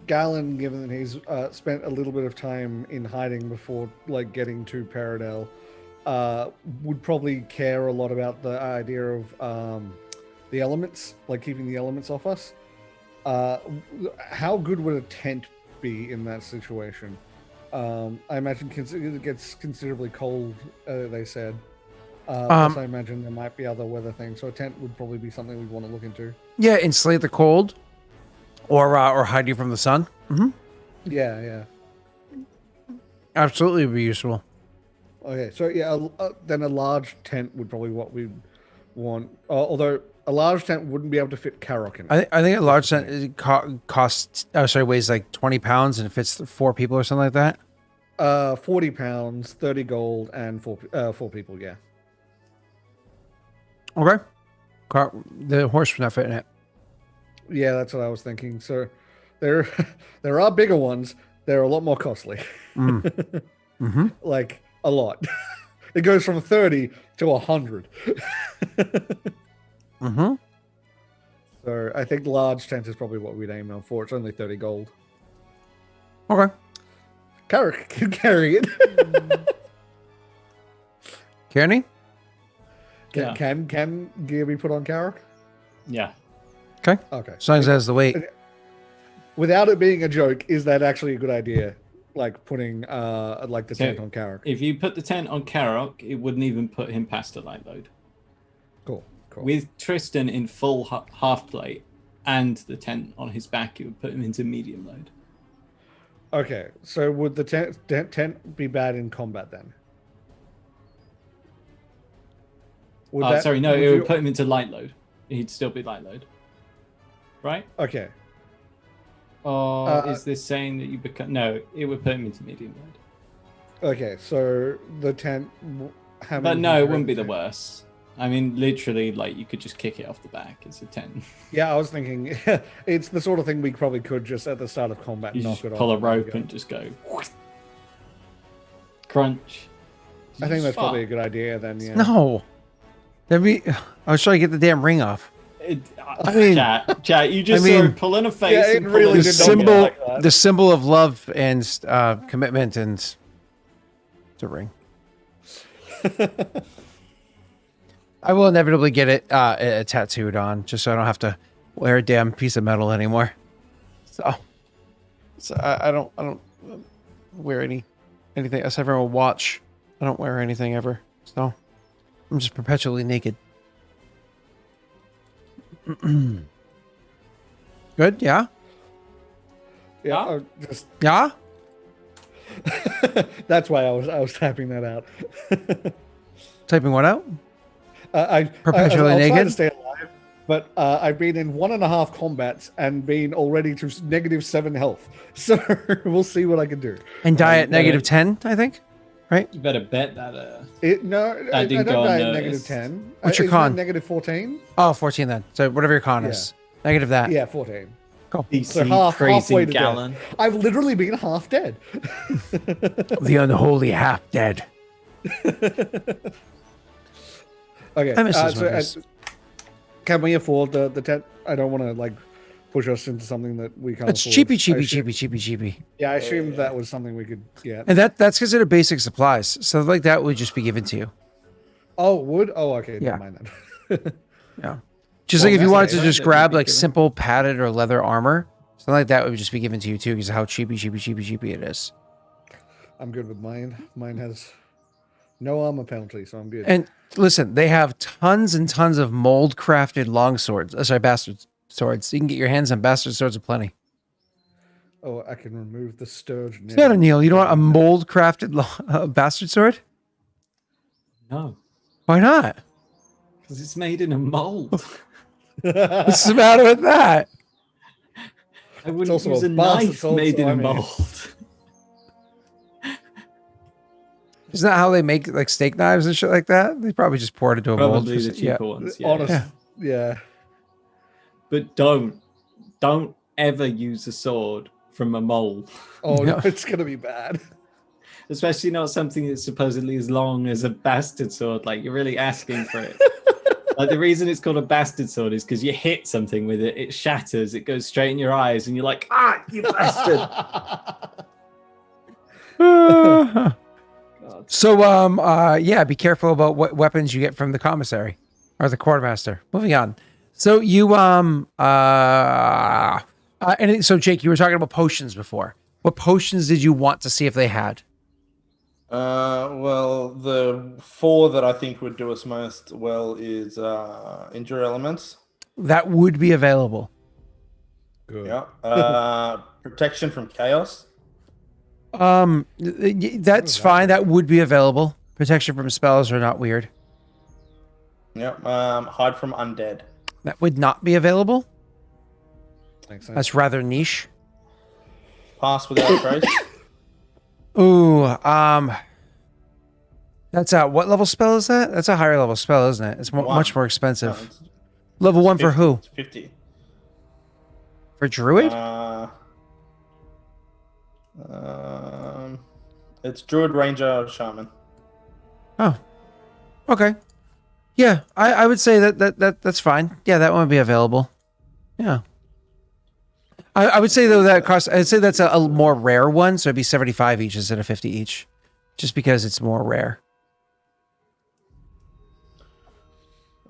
Galen, given that he's spent a little bit of time in hiding before like getting to Paradel, would probably care a lot about the idea of the elements, like keeping the elements off us. How good would a tent be in that situation? I imagine it gets considerably cold, they said. Plus, I imagine there might be other weather things, so a tent would probably be something we'd want to look into. Yeah, insulate the cold, or hide you from the sun. Mm-hmm. Yeah. Absolutely would be useful. Okay, so yeah, then a large tent would probably what we'd want. Although a large tent wouldn't be able to fit Karok in it. I think a large tent costs. Oh, sorry, weighs like 20 pounds and fits 4 people or something like that. 40 pounds, 30 gold, and four people. Yeah. Okay. The horse would not fit in it. Yeah, that's what I was thinking. So there, there are bigger ones. They're a lot more costly. Mm-hmm. Like a lot. It goes from 30 to 100. Mm-hmm. So I think large tent is probably what we'd aim on for. It's only 30 gold. Okay. Karok can carry it. Kearney? Can gear be put on Karok? Yeah. Okay. As long as it has the weight. Without it being a joke, is that actually a good idea? Like putting like the tent on Karok? If you put the tent on Karok, it wouldn't even put him past a light load. Cool. With Tristan in full half plate and the tent on his back, it would put him into medium load. Okay, so would the tent be bad in combat then? Sorry, no, it would put him into light load. He'd still be light load. Right? Okay. Or is this saying that you become... No, it would put him into medium load. Okay, so the tent... But no, it wouldn't be the worst. I mean, literally, like, you could just kick it off the back. It's a 10. Yeah, I was thinking, it's the sort of thing we probably could just at the start of combat you knock just it off. Pull a rope and just go... Crunch. I think that's probably a good idea then, yeah. No. That'd be... I was trying to get the damn ring off. I mean, chat. You just saw him pulling a face. Yeah, and really the symbol of love and commitment and the ring. I will inevitably get it tattooed on, just so I don't have to wear a damn piece of metal anymore. So I don't wear anything aside from a watch. I don't wear anything ever. So I'm just perpetually naked. Good, yeah? Yeah. Yeah? That's why I was typing that out. Typing what out? Perpetually naked? trying to stay alive, but I've been in 1.5 combats and been already to -7 health. So we'll see what I can do. And die at -10, I think? Right? You better bet that... I don't die at -10. What's your con? -14. Oh, 14 then. So whatever your con is. Negative that. Yeah, 14. Cool. So halfway to death. I've literally been half dead. The unholy half dead. Okay. I miss can we afford the tent? I don't want to like push us into something that we can't It's afford. cheapy. Yeah, I assumed that was something we could get. And that's considered basic supplies. So like that would just be given to you. Oh, would? Oh, okay. Yeah. Never mind then. Yeah. Just like if you wanted to just grab like simple padded or leather armor, something like that would just be given to you too, because of how cheapy it is. I'm good with mine. Mine has no armor penalty, so I'm good. And listen, they have tons and tons of mold crafted long swords. Bastard swords. You can get your hands on bastard swords aplenty. Oh, I can remove the sturgeon. Yeah, Neil, you don't want a mold crafted bastard sword? No. Why not? Because it's made in a mold. What's the matter with that? I wouldn't use a knife made in a mold. Isn't that how they make like steak knives and shit like that? They probably just pour it into a mold. Probably the cheaper ones. Yeah. Honestly, yeah. But don't ever use a sword from a mold. Oh no, it's gonna be bad. Especially not something that's supposedly as long as a bastard sword. Like you're really asking for it. Like the reason it's called a bastard sword is because you hit something with it, it shatters, it goes straight in your eyes, and you're like, ah, you bastard. So, yeah, be careful about what weapons you get from the commissary or the quartermaster. Moving on. So so Jake, you were talking about potions before. What potions did you want to see if they had? Well, the 4 that I think would do us most well is Endure Elements. That would be available. Good. Yeah. Protection from Chaos. That's fine. That would be available. Protection from spells are not weird. Yep. Hide from Undead. That would not be available. Makes sense. That's rather niche. Pass Without Trace. Ooh, that's a what level spell is that? That's a higher level spell, isn't it? It's much more expensive. No, it's Level 1 for 50. who? It's 50. For Druid? It's Druid, Ranger, Shaman. Oh, okay. Yeah, I would say that's fine. Yeah, that one would be available. Yeah. I would say though that costs. I'd say that's a more rare one, so it'd be 75 each instead of 50 each, just because it's more rare.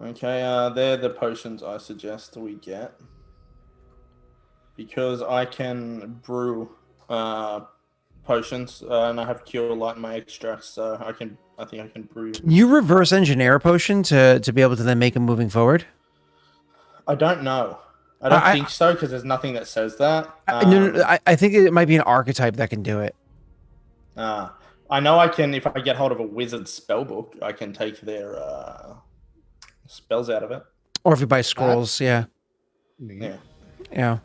Okay, they're the potions I suggest we get because I can brew potions and I have Cure Light in my extracts, so I think I can brew. Can you reverse engineer a potion to be able to then make them moving forward? I don't know. I don't think so because there's nothing that says that. No, I think it might be an archetype that can do it. I know I can, if I get hold of a wizard spell book, I can take their spells out of it. Or if you buy scrolls, yeah. Yeah. Yeah.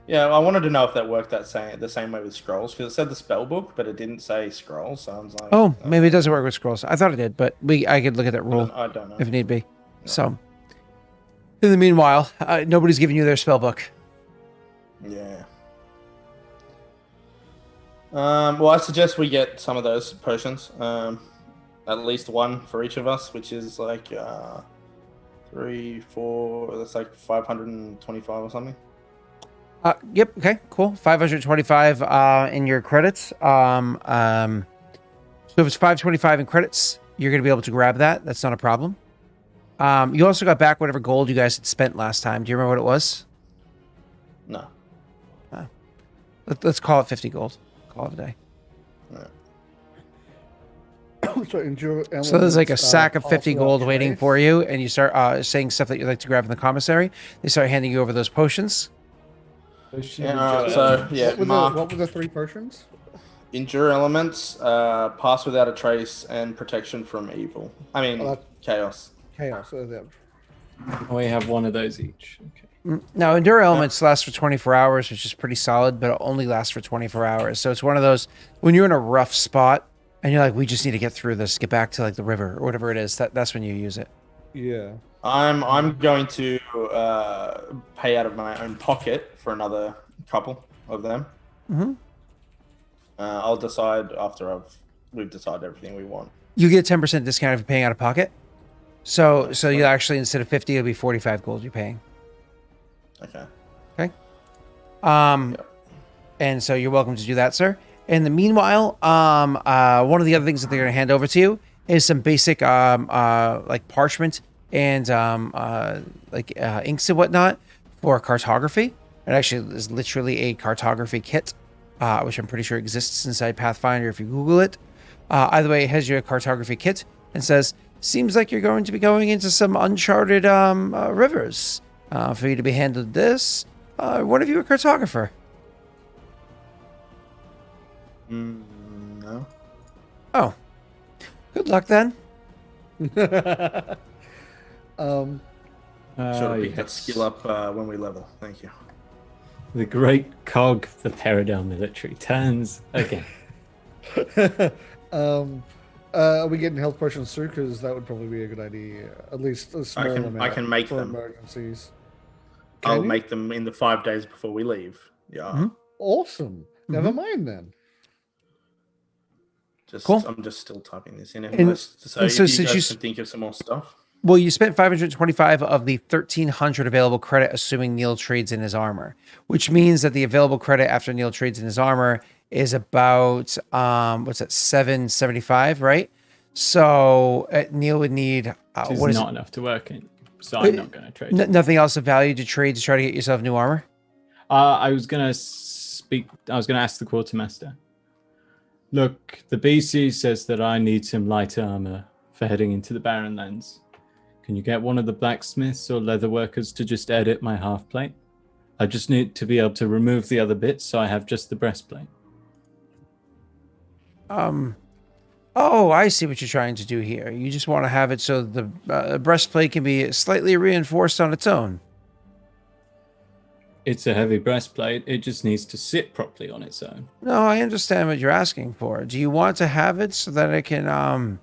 Yeah, I wanted to know if that worked the same way with scrolls because it said the spell book, but it didn't say scrolls. So I was like, oh, maybe it doesn't work with scrolls. I thought it did, but I could look at that rule. I don't know if need be. No. So, in the meanwhile, nobody's giving you their spell book. Yeah. Well, I suggest we get some of those potions. At least one for each of us, which is like 3, 4. That's like 525 or something. Yep. Okay. Cool. 525 in your credits. So if it's 525 in credits, you're gonna be able to grab that. That's not a problem. You also got back whatever gold you guys had spent last time. Do you remember what it was? No. Let's call it 50 gold. Call it a day. So there's like a sack of 50 gold waiting for you, and you start saying stuff that you'd like to grab in the commissary. They start handing you over those potions. Yeah, so yeah, what were the 3 potions? Endure Elements, Pass Without a Trace, and Protection from Evil. I mean, Chaos. Chaos. We have one of those each. Okay. Now, Endure Elements lasts for 24 hours, which is pretty solid, but it only lasts for 24 hours. So it's one of those, when you're in a rough spot, and you're like, we just need to get through this, get back to like the river, or whatever it is, that's when you use it. Yeah. I'm going to pay out of my own pocket for another couple of them. Mm-hmm. I'll decide after we've decided everything we want. You get a 10% discount if you're paying out of pocket. So you actually, instead of 50, it'll be 45 gold you're paying. Okay. Okay. And so you're welcome to do that, sir. In the meanwhile, one of the other things that they're going to hand over to you is some basic like parchment and inks and whatnot for cartography. It actually is literally a cartography kit, which I'm pretty sure exists inside Pathfinder if you Google it. Either way, it has your cartography kit and says, seems like you're going to be going into some uncharted rivers. For you to be handled this, one of you a cartographer? No. Oh. Good luck then. Sure, pick that skill up when we level. Thank you. The great cog of the Paradel military turns again. Are we getting health potions too? Because that would probably be a good idea. At least a small amount. I can make for them. Emergencies. I'll make them in the 5 days before we leave. Yeah. Mm-hmm. Awesome. Never mind then. Just cool. I'm just still typing this in. And So if you guys can think of some more stuff. Well, you spent 525 of the 1,300 available credit, assuming Neil trades in his armor, which means that the available credit after Neil trades in his armor is about, what's that, 775, right? So Neil would need, Which what is is not enough to work in. So I'm not going to trade. nothing else of value to trade to try to get yourself new armor? I was going to ask the quartermaster. Look, the BC says that I need some light armor for heading into the Barren Lands. Can you get one of the blacksmiths or leather workers to just edit my half plate? I just need to be able to remove the other bits so I have just the breastplate. Oh, I see what you're trying to do here. You just want to have it so the breastplate can be slightly reinforced on its own. It's a heavy breastplate. It just needs to sit properly on its own. No, I understand what you're asking for. Do you want to have it so that it can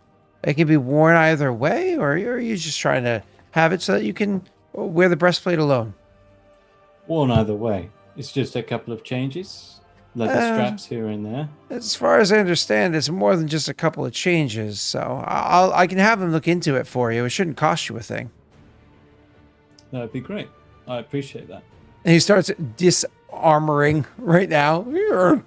be worn either way, or are you just trying to have it so that you can wear the breastplate alone? Worn either way. It's just a couple of changes. Leather straps here and there. As far as I understand, it's more than just a couple of changes. So I can have them look into it for you. It shouldn't cost you a thing. That'd be great. I appreciate that. And he starts disarmoring right now. I'm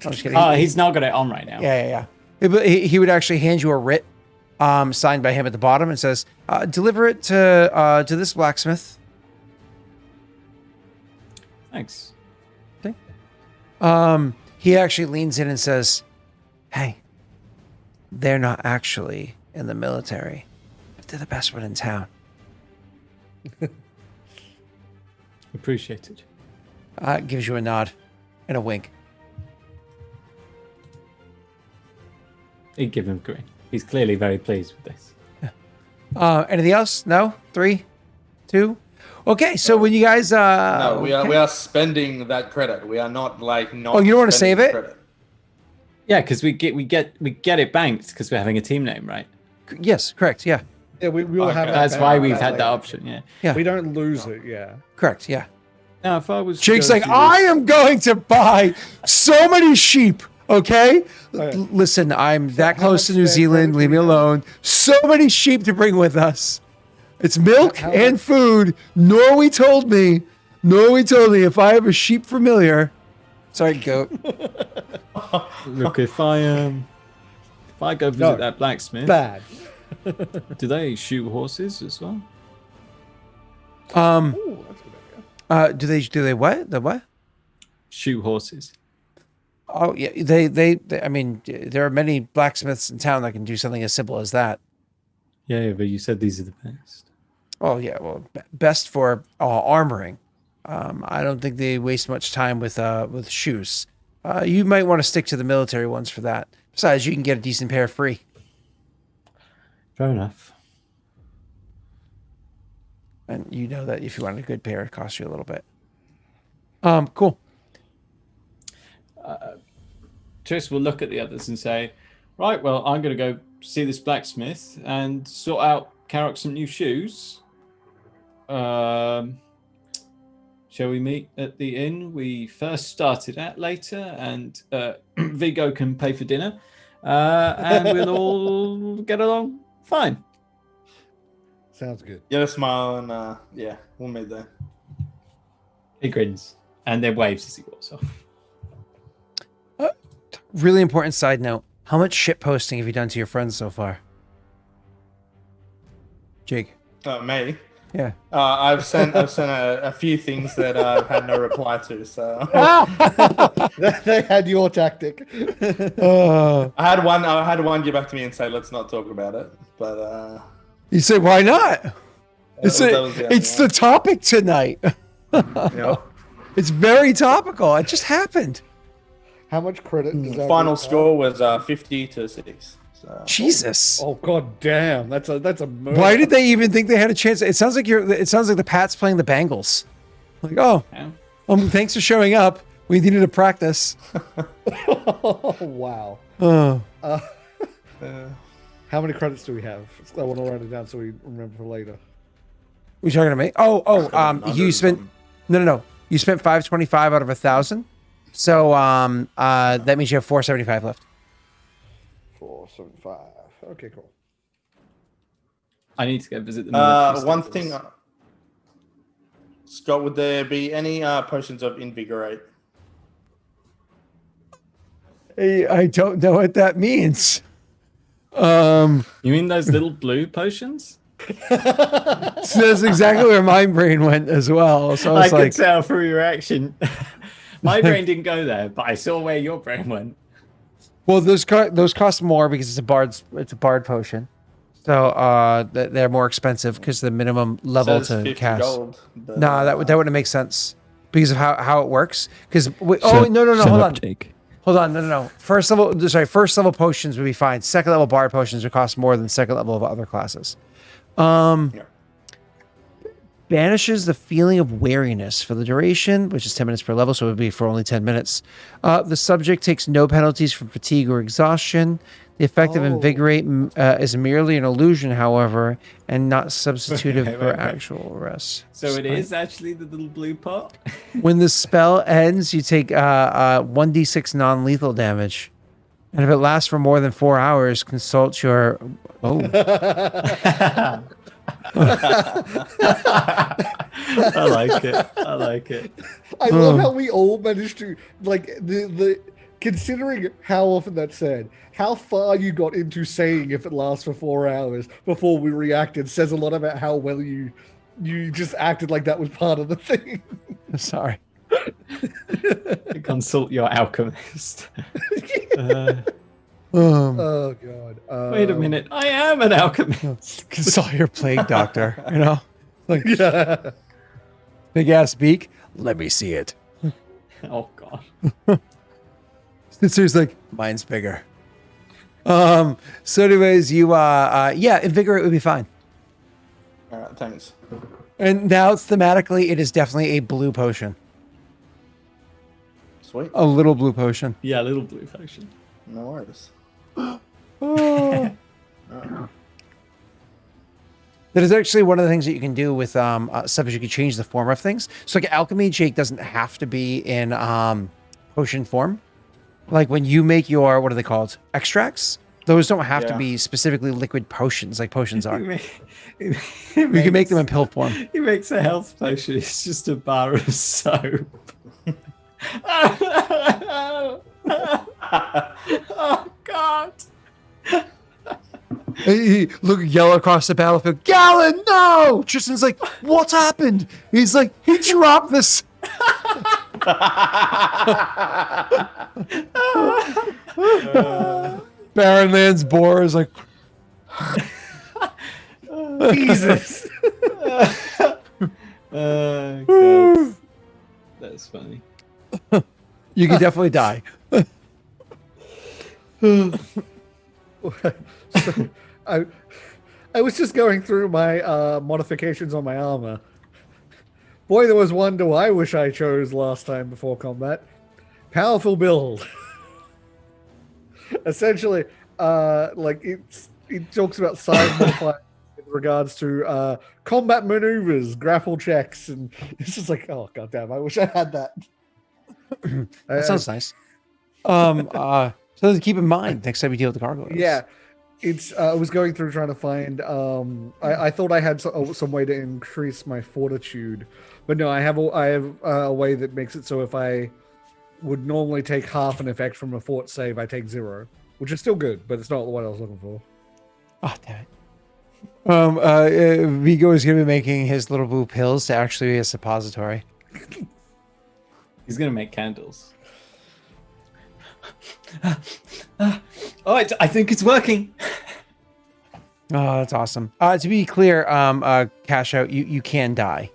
just kidding. He's not got it on right now. Yeah. He would actually hand you a writ signed by him at the bottom and says, deliver it to this blacksmith. Thanks. Okay. He actually leans in and says, hey, they're not actually in the military, but they're the best one in town. Appreciated. Gives you a nod and a wink. He'd give him a grin. He's clearly very pleased with this. Anything else? No? 3, 2. Okay, so when you guys No, we are spending that credit. We are not not. Oh, you don't want to save spending it? credit. Yeah, because we get it banked because we're having a team name, right? Yes, correct. Yeah. Yeah, we will have that. That's back why up we've that had that later. option. Yeah. Yeah. We don't lose it. Yeah. Correct. Yeah. Now, if I was to Jake's go like, through I this- am going to buy so many sheep. Okay? Okay. Listen, I'm that how close to much New spare Zealand. credit Leave do me we have? alone. So many sheep to bring with us. It's milk How and much- food. Norway told me if I have a sheep familiar. Sorry, goat. Look, if I go visit No. that blacksmith, Bad. do they shoot horses as well? Ooh, that's a good idea. Do they what? The what? Shoot horses. Oh yeah, they I mean, there are many blacksmiths in town that can do something as simple as that. Yeah, but you said these are the best. Oh yeah, well, best for armoring. I don't think they waste much time with shoes. You might want to stick to the military ones for that. Besides, you can get a decent pair free. Fair enough. And you know that if you want a good pair, it costs you a little bit. Cool. Tris will look at the others and say, right, well, I'm going to go see this blacksmith and sort out Karok some new shoes. Shall we meet at the inn we first started at later, and Viggo can pay for dinner, and we'll all get along fine. Sounds good. Get a smile and yeah, we'll meet there. He grins and then waves as he walks off. Really important side note. How much shit posting have you done to your friends so far? Jake. Me. Yeah. I've sent a few things that I've had no reply to. So They had your tactic. Uh, I had one get back to me and say let's not talk about it. But you say, why not? It's that was the only it's one. the topic tonight. yeah. It's very topical. It just happened. How much credit does that Final require? score was 50-6. So Jesus. Oh god damn. That's a murder. Why did they even think they had a chance? It sounds like the Pats playing the Bengals. Like, oh, Yeah. thanks for showing up. We needed to practice. Oh wow. Oh. How many credits do we have? I want to write it down so we remember for later. We talking to me? You spent no. You spent 525 out of 1,000. So that means you have 475 left. 475. Okay, cool. I need to go visit the military One stables. thing, Scott, would there be any potions of Invigorate? I don't know what that means. You mean those little blue potions? So that's exactly where my brain went as well. So I was could like, tell through your action. My brain didn't go there, but I saw where your brain went. well, those cost more because it's a bard potion. So they're more expensive because the minimum level Says 50 to cast. gold. But, No, that wouldn't make sense because of how it works. Because no, hold on. Jake. Hold on, no. First level potions would be fine. Second level bard potions would cost more than second level of other classes. Yeah. Banishes the feeling of weariness for the duration, which is 10 minutes per level, so it would be for only 10 minutes. The subject takes no penalties from fatigue or exhaustion. The effect of Invigorate is merely an illusion, however, and not substitutive for actual rest. So it is actually the little blue pot? When the spell ends, you take 1d6 non-lethal damage. And if it lasts for more than 4 hours, consult your... Oh. I like it. I love how we all managed to like the considering how often that's said, how far you got into saying if it lasts for 4 hours before we reacted says a lot about how well you just acted like that was part of the thing. Sorry. Consult your alchemist. Oh god. Wait a minute. I am an alchemist. Consult your plague doctor, you know? Like, Yeah. big ass beak. Let me see it. Oh god. It's like, mine's bigger. So anyways, Invigorate would be fine. All right, thanks. And now thematically, it is definitely a blue potion. Sweet. A little blue potion. Yeah, little blue potion. No worries. That is actually one of the things that you can do with subjects. You can change the form of things. So like alchemy, Jake, doesn't have to be in potion form. Like when you make your, what are they called? Extracts? Those don't have to be specifically liquid potions like potions are. You can make them in pill form. He makes a health potion. It's just a bar of soap. Oh god. He yell across the battlefield, Galen, no! Tristan's like, what happened? He's like, he dropped this. Baronland's boar is like, Jesus. God. That's funny. you can definitely die. So, I was just going through my modifications on my armor. Boy, there was one I wish I chose last time before combat. Powerful build. Essentially, like it talks about size modifiers in regards to combat maneuvers, grapple checks, and it's just like, oh goddamn, I wish I had that. That sounds nice. So keep in mind next time you deal with the gargoyles. Yeah, it's. I was going through trying to find. I thought I had some way to increase my fortitude, but no, I have a way that makes it so if I would normally take half an effect from a fort save, I take 0, which is still good, but it's not what I was looking for. Oh damn it. Viggo is gonna be making his little blue pills to actually be a suppository. He's gonna make candles. Oh, I think it's working. Oh, that's awesome. To be clear, cash out, you can die.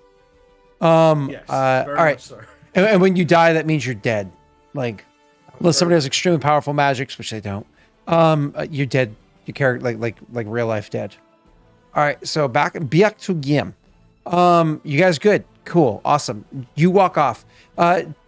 Yes, all very right. much so. And when you die, that means you're dead. Like, unless somebody has extremely powerful magics, which they don't, you're dead. Your character, like real life dead. All right, so back to Gim. You guys good? Cool, awesome. You walk off.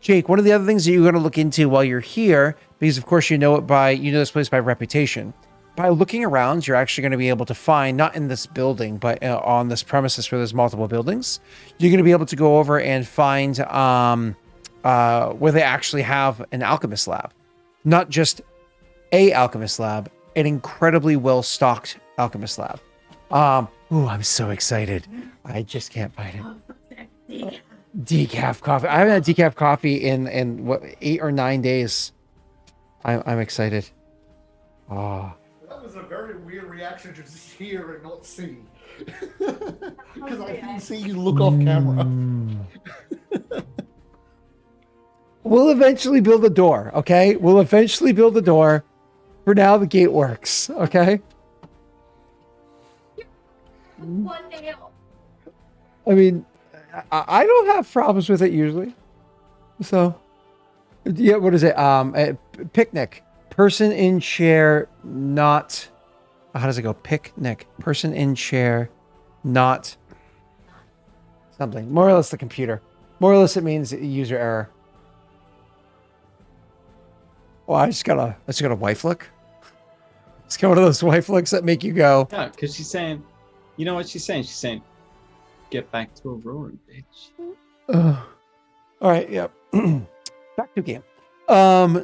Jake, one of the other things that you're going to look into while you're here, because of course you know this place by reputation. By looking around, you're actually going to be able to find, not in this building, but on this premises where there's multiple buildings, you're going to be able to go over and find where they actually have an alchemist lab. Not just a alchemist lab, an incredibly well-stocked alchemist lab. Ooh, I'm so excited. I just can't find it. Decaf coffee. I haven't had decaf coffee in what 8 or 9 days. I'm excited. Oh. That was a very weird reaction to just hear and not see. Because I didn't see you look off camera. We'll eventually build a door, okay? We'll eventually build a door. For now, the gate works, okay? One nail. I mean, I don't have problems with it usually. So, yeah, what is it? Picnic. Person in chair, not. How does it go? Picnic. Person in chair, not something. More or less the computer. More or less it means user error. Oh, I just got a wife look. It's got one of those wife looks that make you go. Yeah, because she's saying, you know what she's saying? She's saying, get back to Aurorum, bitch. All right, yep. Back to game.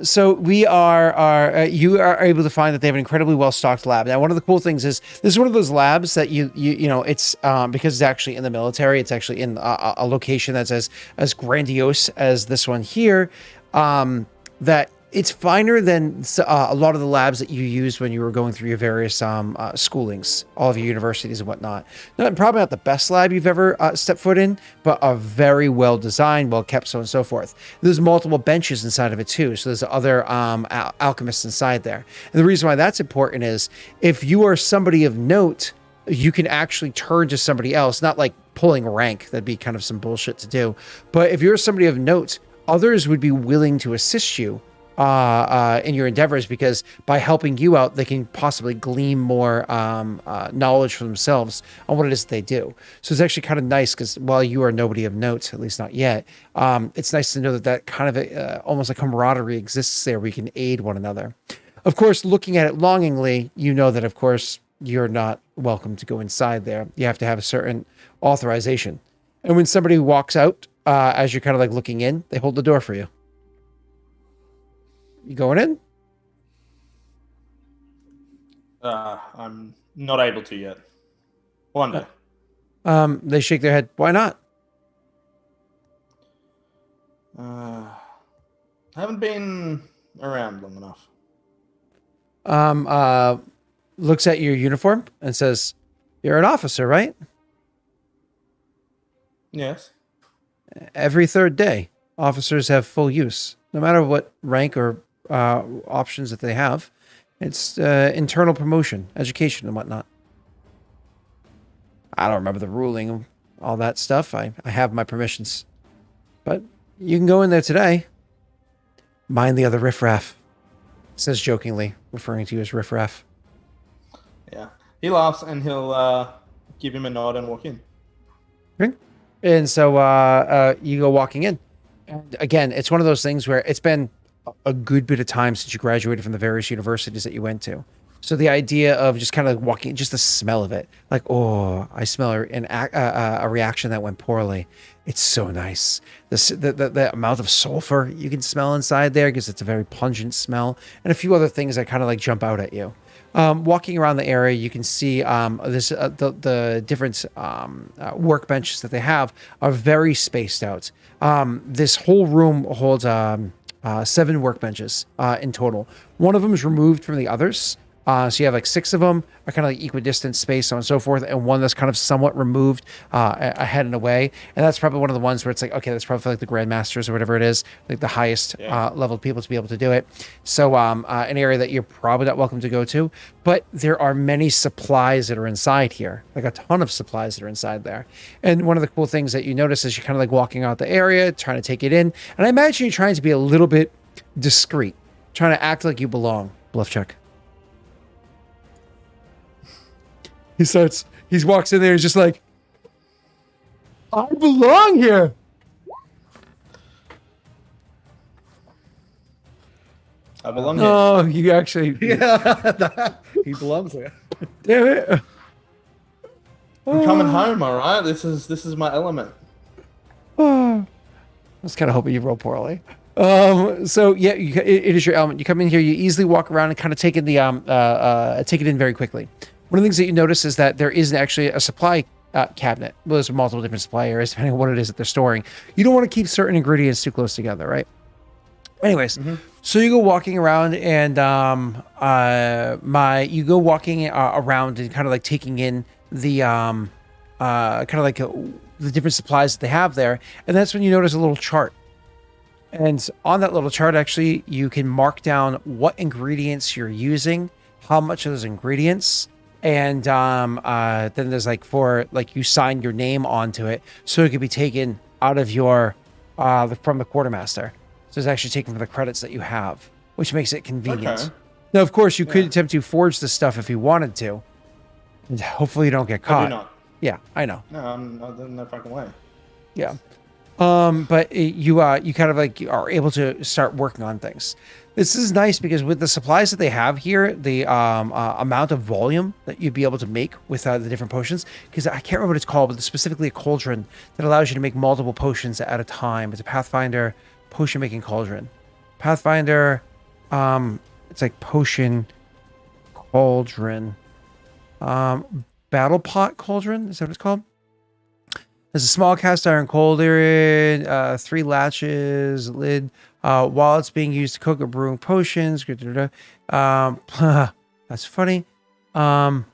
So we are you are able to find that they have an incredibly well-stocked lab. Now, one of the cool things is this is one of those labs that you know, it's because it's actually in the military, it's actually in a location that's as grandiose as this one here, that it's finer than a lot of the labs that you used when you were going through your various schoolings, all of your universities and whatnot. Probably not the best lab you've ever stepped foot in, but a very well designed, well kept, so on and so forth. There's multiple benches inside of it too, so there's other alchemists inside there. And the reason why that's important is if you are somebody of note, you can actually turn to somebody else, not like pulling rank, that'd be kind of some bullshit to do. But if you're somebody of note, others would be willing to assist you in your endeavors, because by helping you out, they can possibly glean more knowledge for themselves on what it is that they do. So it's actually kind of nice because while you are nobody of note, at least not yet, it's nice to know that kind of almost like camaraderie exists there. We can aid one another. Of course, looking at it longingly, you know that, of course, you're not welcome to go inside there. You have to have a certain authorization. And when somebody walks out, as you're kind of like looking in, they hold the door for you. You going in? I'm not able to yet. One day. They shake their head. Why not? I haven't been around long enough. Looks at your uniform and says, "You're an officer, right?" Yes. Every third day, officers have full use, no matter what rank or options that they have. It's internal promotion, education, and whatnot. I don't remember the ruling, all that stuff. I have my permissions, but you can go in there today. Mind the other riffraff, says jokingly, referring to you as riffraff. Yeah. He laughs and he'll give him a nod and walk in. Okay. And so you go walking in. And again, it's one of those things where it's been a good bit of time since you graduated from the various universities that you went to. So the idea of just kind of walking, just the smell of it, like, oh, I smell a reaction that went poorly. It's so nice. The amount of sulfur you can smell inside there, because it's a very pungent smell, and a few other things that kind of like jump out at you. Walking around the area, you can see the different workbenches that they have are very spaced out. This whole room holds 7 workbenches in total. One of them is removed from the others. So you have like 6 of them are kind of like equidistant space, so on and so forth, and one that's kind of somewhat removed ahead and away. And that's probably one of the ones where it's like, okay, that's probably for like the grandmasters or whatever it is, like the highest level people to be able to do it. So an area that you're probably not welcome to go to, but there are many supplies that are inside here, like a ton of supplies that are inside there. And one of the cool things that you notice is you're kind of like walking out the area, trying to take it in. And I imagine you're trying to be a little bit discreet, trying to act like you belong. Bluff check. He walks in there, he's just like, I belong here. I belong here. Oh, you actually. Yeah, he belongs there. Damn it. I'm coming home, all right? This is my element. I was kind of hoping you roll poorly. So yeah, it is your element. You come in here, you easily walk around and kind of take in the take it in very quickly. One of the things that you notice is that there isn't actually a supply cabinet. Well, there's multiple different supply areas depending on what it is that they're storing. You don't want to keep certain ingredients too close together, right? Anyways, so you go walking around and you go walking around and kind of like taking in the the different supplies that they have there, and that's when you notice a little chart. And on that little chart, actually, you can mark down what ingredients you're using, how much of those ingredients, and then there's you sign your name onto it, so it can be taken out of your from the quartermaster. So it's actually taken from the credits that you have, which makes it convenient. Okay. Now, of course, you could attempt to forge this stuff if you wanted to, and hopefully you don't get caught. I do not. Yeah, I know. No, no fucking way. Yeah. But you kind of like are able to start working on things. This is nice because with the supplies that they have here, the amount of volume that you'd be able to make with the different potions, because I can't remember what it's called, but it's specifically a cauldron that allows you to make multiple potions at a time. It's a Pathfinder potion making cauldron. Pathfinder, it's like potion cauldron. Battle pot cauldron, is that what it's called? There's a small cast iron cauldron, 3 latches, lid, while it's being used to cook or brewing potions. That's funny. When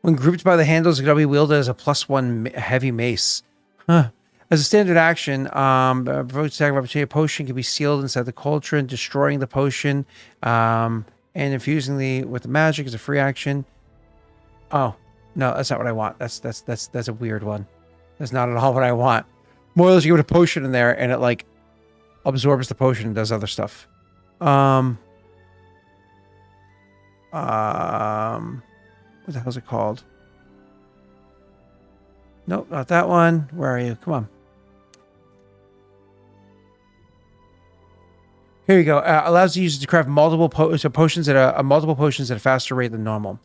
grouped by the handles, it can be wielded as a +1 heavy mace. As a standard action, provoked attack of opportunity, a potion can be sealed inside the cauldron, destroying the potion, and infusing with the magic is a free action. Oh, no, that's not what I want. That's a weird one. That's not at all what I want. More or less, you put a potion in there, and it like absorbs the potion and does other stuff. What the hell is it called? Nope, not that one. Where are you? Come on. Here you go. Allows the user to craft multiple potions at a faster rate than normal.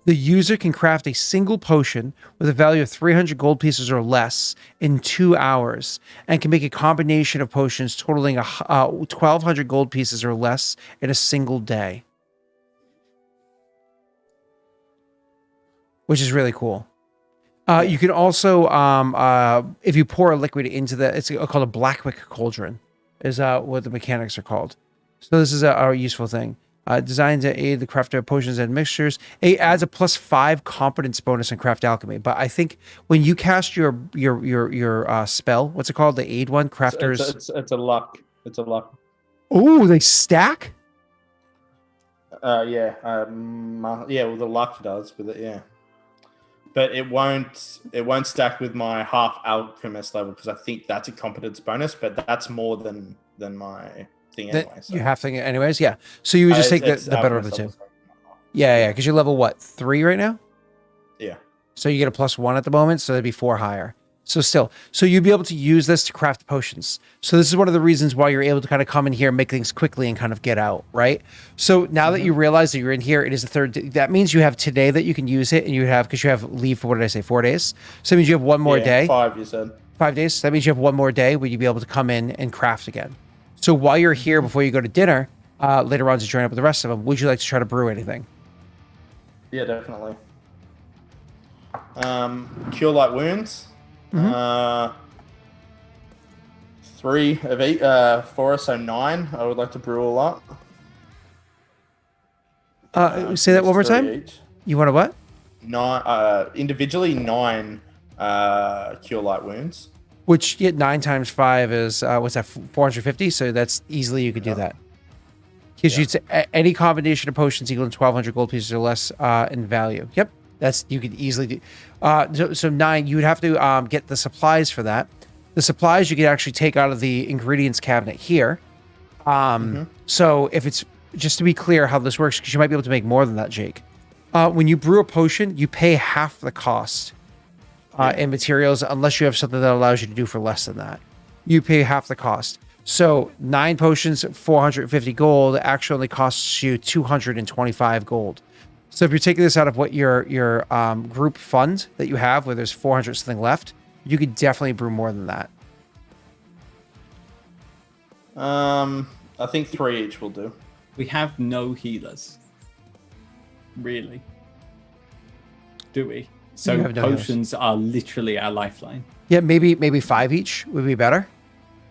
The user can craft a single potion with a value of 300 gold pieces or less in 2 hours, and can make a combination of potions totaling 1,200 gold pieces or less in a single day, which is really cool. You can also, if you pour a liquid into it's called a Blackwick cauldron, is what the mechanics are called. So this is a useful thing. Designed to aid the crafter of potions and mixtures. It adds a +5 competence bonus in craft alchemy. But I think when you cast your spell, what's it called? The aid one, crafters. It's a luck. It's a luck. Oh, they stack. Yeah. Well, the luck does with it. Yeah. But it won't stack with my half alchemist level because I think that's a competence bonus. But that's more than my thing anyway. So. You have to anyways, yeah. So you would just take the better of the two. Yeah, because you're level what, 3 right now? Yeah. So you get a +1 at the moment, so that'd be 4 higher. So you'd be able to use this to craft potions. So this is one of the reasons why you're able to kind of come in here, make things quickly, and kind of get out, right? So now that you realize that you're in here, it is the 3rd day. That means you have today that you can use it, and because you have leave for, what did I say, 4 days? So that means you have one more day. 5, you said. 5 days. So that means you have one more day where you'd be able to come in and craft again. So while you're here, before you go to dinner, later on to join up with the rest of them, would you like to try to brew anything? Yeah, definitely. Cure light wounds. 3 of each, 4, so 9. I would like to brew a lot. Say that one more time. Each. You want to what? 9. Individually 9 cure light wounds. Which 9 times 5 is what's that? 450. So that's easily you could do that. Because you'd say any combination of potions equaling 1,200 gold pieces or less in value. Yep, you could easily do. So 9, you would have to get the supplies for that. The supplies you could actually take out of the ingredients cabinet here. So if it's just to be clear how this works, because you might be able to make more than that, Jake. When you brew a potion, you pay half the cost in materials, unless you have something that allows you to do for less than that. You pay half the cost. So 9 potions, 450 gold, actually only costs you 225 gold. So if you're taking this out of what your group fund that you have, where there's 400 something left, you could definitely brew more than that. I think 3 each will do. We have no healers. Really. do we? So have no heals. potions are literally our lifeline. Yeah, maybe 5 each would be better.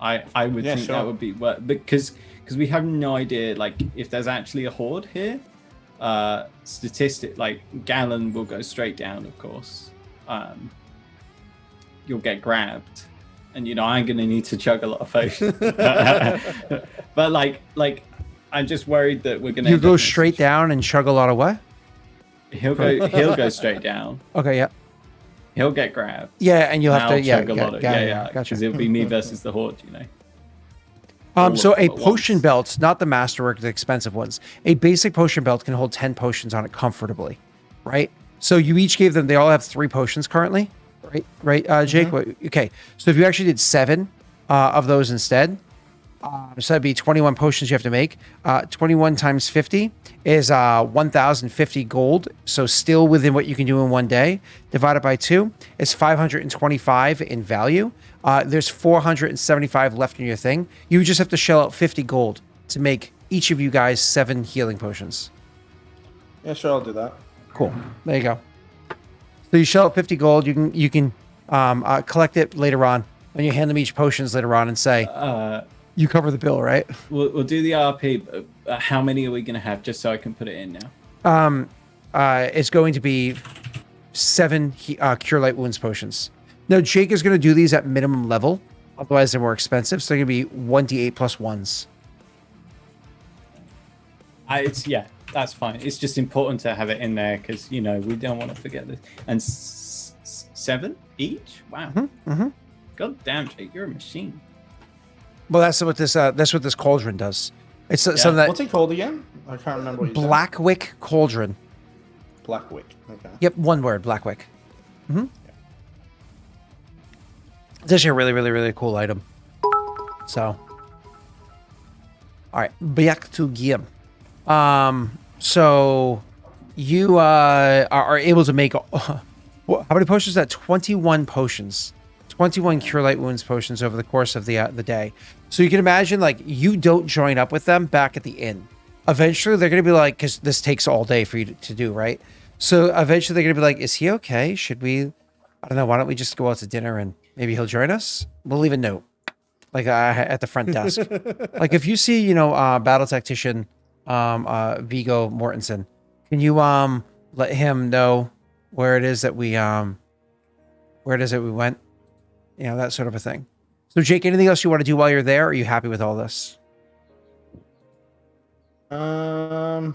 I would think sure. that would be because we have no idea like if there's actually a horde here. Statistic like Gallon will go straight down, of course. You'll get grabbed, and I'm gonna need to chug a lot of potions. But like I'm just worried that we're gonna. You go straight down and chug a lot of what? He'll go straight down. Okay, yeah. He'll get grabbed. Yeah, and you'll have to chug a lot of gotcha. because it'll be me versus the horde, So a all at potion once. belt, not the masterwork, the expensive ones. A basic potion belt can hold 10 potions on it comfortably, right? So you each gave them. They all have 3 potions currently, right? Jake. Okay, so if you actually did 7 of those instead, so that'd be 21 potions you have to make. 21 times 50 is 1,050 gold. So still within what you can do in one day. Divided by 2 is 525 in value. There's 475 left in your thing. You just have to shell out 50 gold to make each of you guys 7 healing potions. Yeah, sure, I'll do that. Cool. There you go. So you shell out 50 gold. You can collect it later on when you hand them each potions later on and say, you cover the bill, right? We'll do the RP. But how many are we going to have? Just so I can put it in now. It's going to be 7 Cure Light Wounds potions. Now, Jake is going to do these at minimum level. Otherwise, they're more expensive. So they're going to be 1d8 plus 1s. That's fine. It's just important to have it in there because, we don't want to forget this. And 7 each? Wow. Mm-hmm. God damn, Jake, you're a machine. Well, that's what this cauldron does. It's something that What's it called again? I can't remember what you said. Blackwick Cauldron. Blackwick. Okay. Yep, one word, Blackwick. Mm-hmm. It's actually a really, really, really cool item. So, all right, back to game. So you are able to make how many potions is that? 21 potions. 21 Cure Light Wounds potions over the course of the day. So you can imagine, like, you don't join up with them back at the inn. Eventually, they're going to be like, because this takes all day for you to do, right? So eventually, they're going to be like, is he okay? Should we, I don't know, why don't we just go out to dinner and maybe he'll join us? We'll leave a note, like, at the front desk. Like, if you see, battle tactician Viggo Mortensen, can you let him know where it is that we went? That sort of a thing. So, Jake, anything else you want to do while you're there? Or are you happy with all this? Can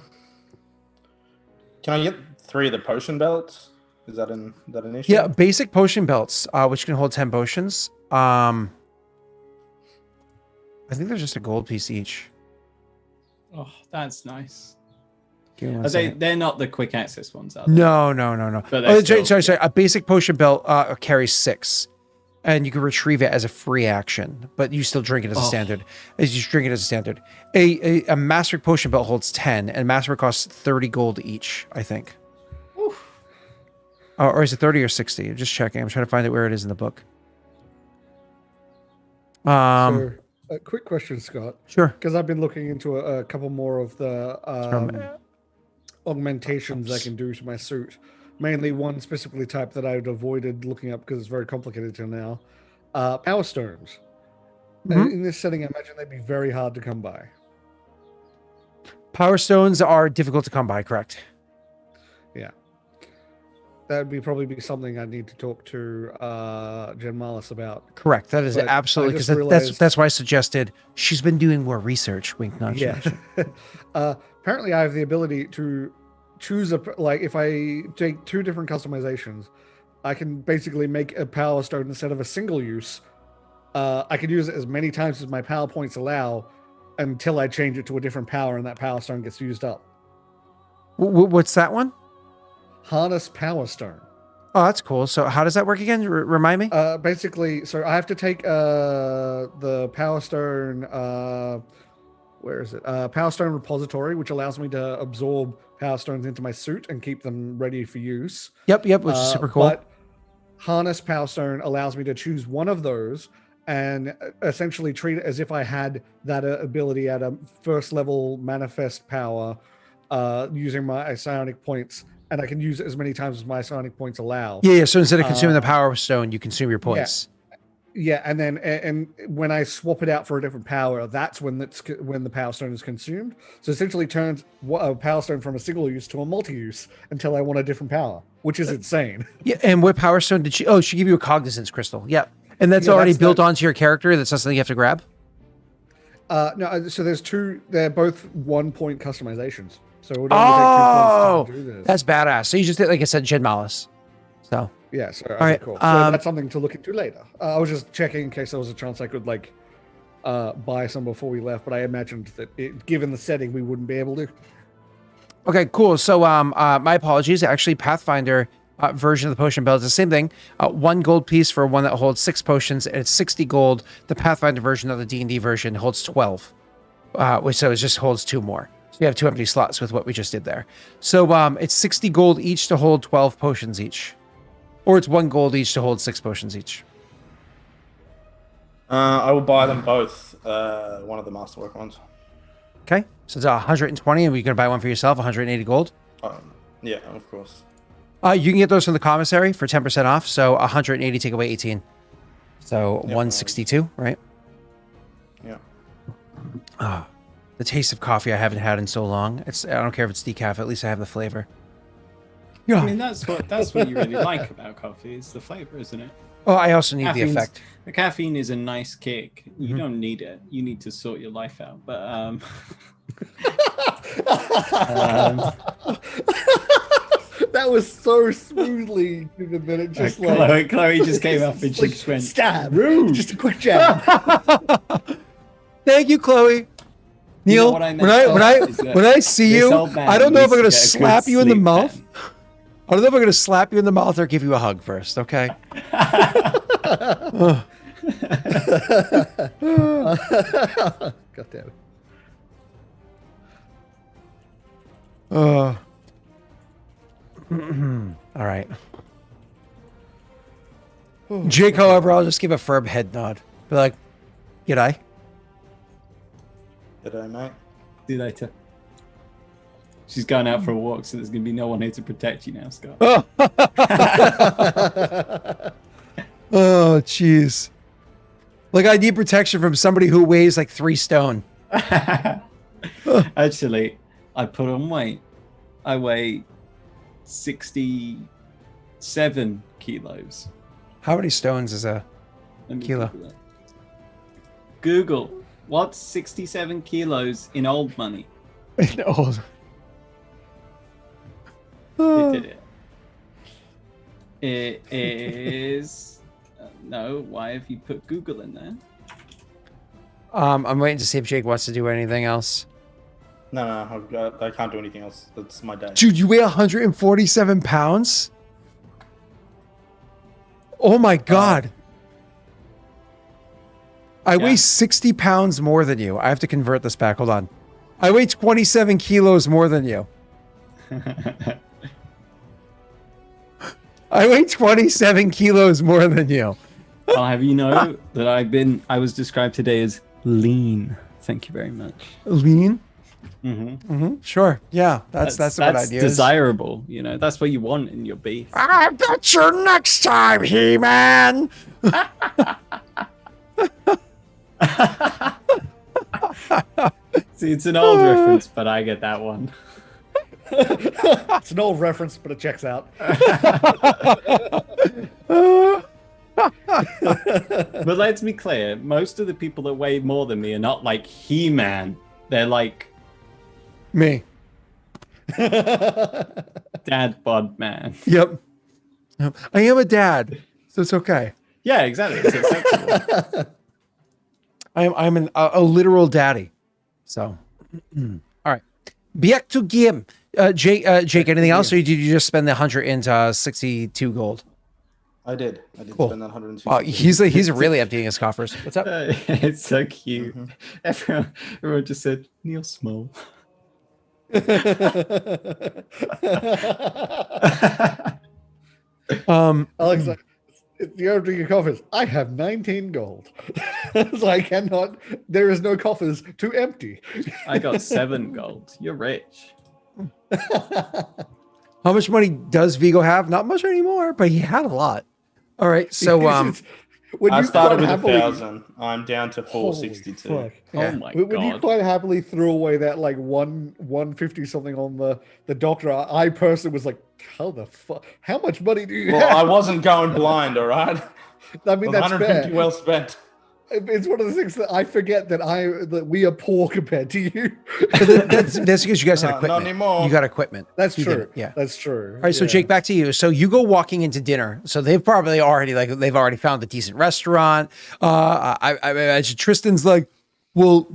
I get 3 of the potion belts? Is that an issue? Yeah, basic potion belts, which can hold 10 potions. I think they're just a gold piece each. Oh, that's nice. Give me one second. They're not the quick access ones, are they? No. But they're Sorry. A basic potion belt carries 6. And you can retrieve it as a free action, but you still drink it as a standard. A Master Potion Belt holds 10, and Master costs 30 gold each, I think. Oof. Or is it 30 or 60? I'm just checking. I'm trying to find it where it is in the book. So, a quick question, Scott. Sure. Because I've been looking into a couple more of the augmentations I can do to my suit. Mainly one specifically type that I'd avoided looking up because it's very complicated till now. Power stones. Mm-hmm. In this setting, I imagine they'd be very hard to come by. Power stones are difficult to come by, correct? Yeah. That would probably be something I need to talk to Jen Marlis about. Correct. That is But absolutely, I just because realized- that's why I suggested she's been doing more research. Wink, nudge. Yeah. Apparently, I have the ability to choose if I take 2 different customizations, I can basically make a power stone instead of a single use. I can use it as many times as my power points allow until I change it to a different power and that power stone gets used up. What's that one? Harness power stone. Oh, that's cool. So how does that work again? Remind me. Basically, so I have to take the power stone. Where is it? Power stone repository, which allows me to absorb power stones into my suit and keep them ready for use. Yep, which is super cool. But harness power stone allows me to choose one of those and essentially treat it as if I had that ability at a first level manifest power using my psionic points and I can use it as many times as my psionic points allow. Yeah. So instead of consuming the power stone, you consume your points. Yeah, and then and when I swap it out for a different power, that's when the power stone is consumed. So essentially turns a power stone from a single use to a multi-use until I want a different power, which is insane. Yeah. And what power stone did she? Oh, she gave you a cognizance crystal. Yep. And that's Yeah, already that's built onto your character. That's not something you have to grab. No, so there's two. They're both 1 point customizations. So it would only take 2 points to do this. That's badass. So you just did, like I said, Jed Malice. So. Yeah, so All right, cool. So that's something to look into later. I was just checking in case there was a chance I could like buy some before we left, but I imagined that given the setting, we wouldn't be able to. Okay, cool. So my apologies. Actually, Pathfinder version of the potion belt is the same thing. 1 gold piece for one that holds 6 potions, and it's 60 gold. The Pathfinder version of the D&D version holds 12, which so it just holds 2 more. So you have 2 empty slots with what we just did there. So it's 60 gold each to hold 12 potions each. Or it's 1 gold each to hold 6 potions each. I will buy them both. One of the masterwork ones. Okay, so it's 120, and we're gonna buy one for yourself, 180 gold. Yeah, of course. You can get those from the commissary for 10% off. So 180 take away 18, so 162, right? Yeah. The taste of coffee I haven't had in so long. I don't care if it's decaf. At least I have the flavor. Yeah. I mean, that's what you really like about coffee. It's the flavor, isn't it? Oh, I also need the effect. The caffeine is a nice kick. You don't need it. You need to sort your life out. But that was so smoothly that it just Chloe just came up and she just went stab. Just a quick jab. Thank you, Chloe. Neil, when I see you, I don't know if I'm gonna slap you in the mouth. I don't know if I'm going to slap you in the mouth or give you a hug first, okay? God damn it. All right. Jake, however, I'll just give a firm head nod. Be like, g'day. G'day, mate. See you later. She's going out for a walk, so there's going to be no one here to protect you now, Scott. Oh, jeez. Like, I need protection from somebody who weighs like 3 stone. Actually, I put on weight. I weigh 67 kilos. How many stones is a kilo? Google, what's 67 kilos in old money? In old. It did it. It is... no, why have you put Google in there? I'm waiting to see if Jake wants to do anything else. No, I can't do anything else. That's my day. Dude, you weigh 147 pounds? Oh my god. I weigh 60 pounds more than you. I have to convert this back. Hold on. I weigh 27 kilos more than you. I weigh 27 kilos more than you. I'll have you know that I was described today as lean. Thank you very much. Lean? Mm-hmm. Sure. Yeah, that's what I'd use. Desirable, you know. That's what you want in your beef. I'll get you next time, He-Man. See, it's an old reference, but I get that one. It's an old reference, but it checks out. But let's be clear, most of the people that weigh more than me are not like He-Man. They're like me. Dad bod man. Yep. I am a dad, so it's okay. Yeah, exactly. It's acceptable. I'm a literal daddy. So, all right. Back to game. Jake, anything else, or did you just spend the 162 gold? I did Cool. spend that 160. Wow, he's really emptying his coffers. What's up? It's so cute. Everyone just said Neil Small. Alex, you're emptying your coffers. I have 19 gold. So I cannot. There is no coffers to empty. I got 7 gold. You're rich. How much money does Viggo have? Not much anymore, but he had a lot. All right, so When I you started quite with happily- 1,000. I'm down to Holy 462. fuck. Yeah. Oh my When you god. quite happily threw away that like 150 something on the doctor, I personally was like, how the fuck? How much money do you Well, have? I wasn't going blind, all right? I mean, that's 150 fair. well spent. It's one of the things that I forget that we are poor compared to you. that's because you guys had Not equipment. anymore. You got equipment. That's You true. didn't, yeah. That's true. All right, so Jake, back to you. So you go walking into dinner. So they've probably already they've already found a decent restaurant. I imagine Tristan's like, well,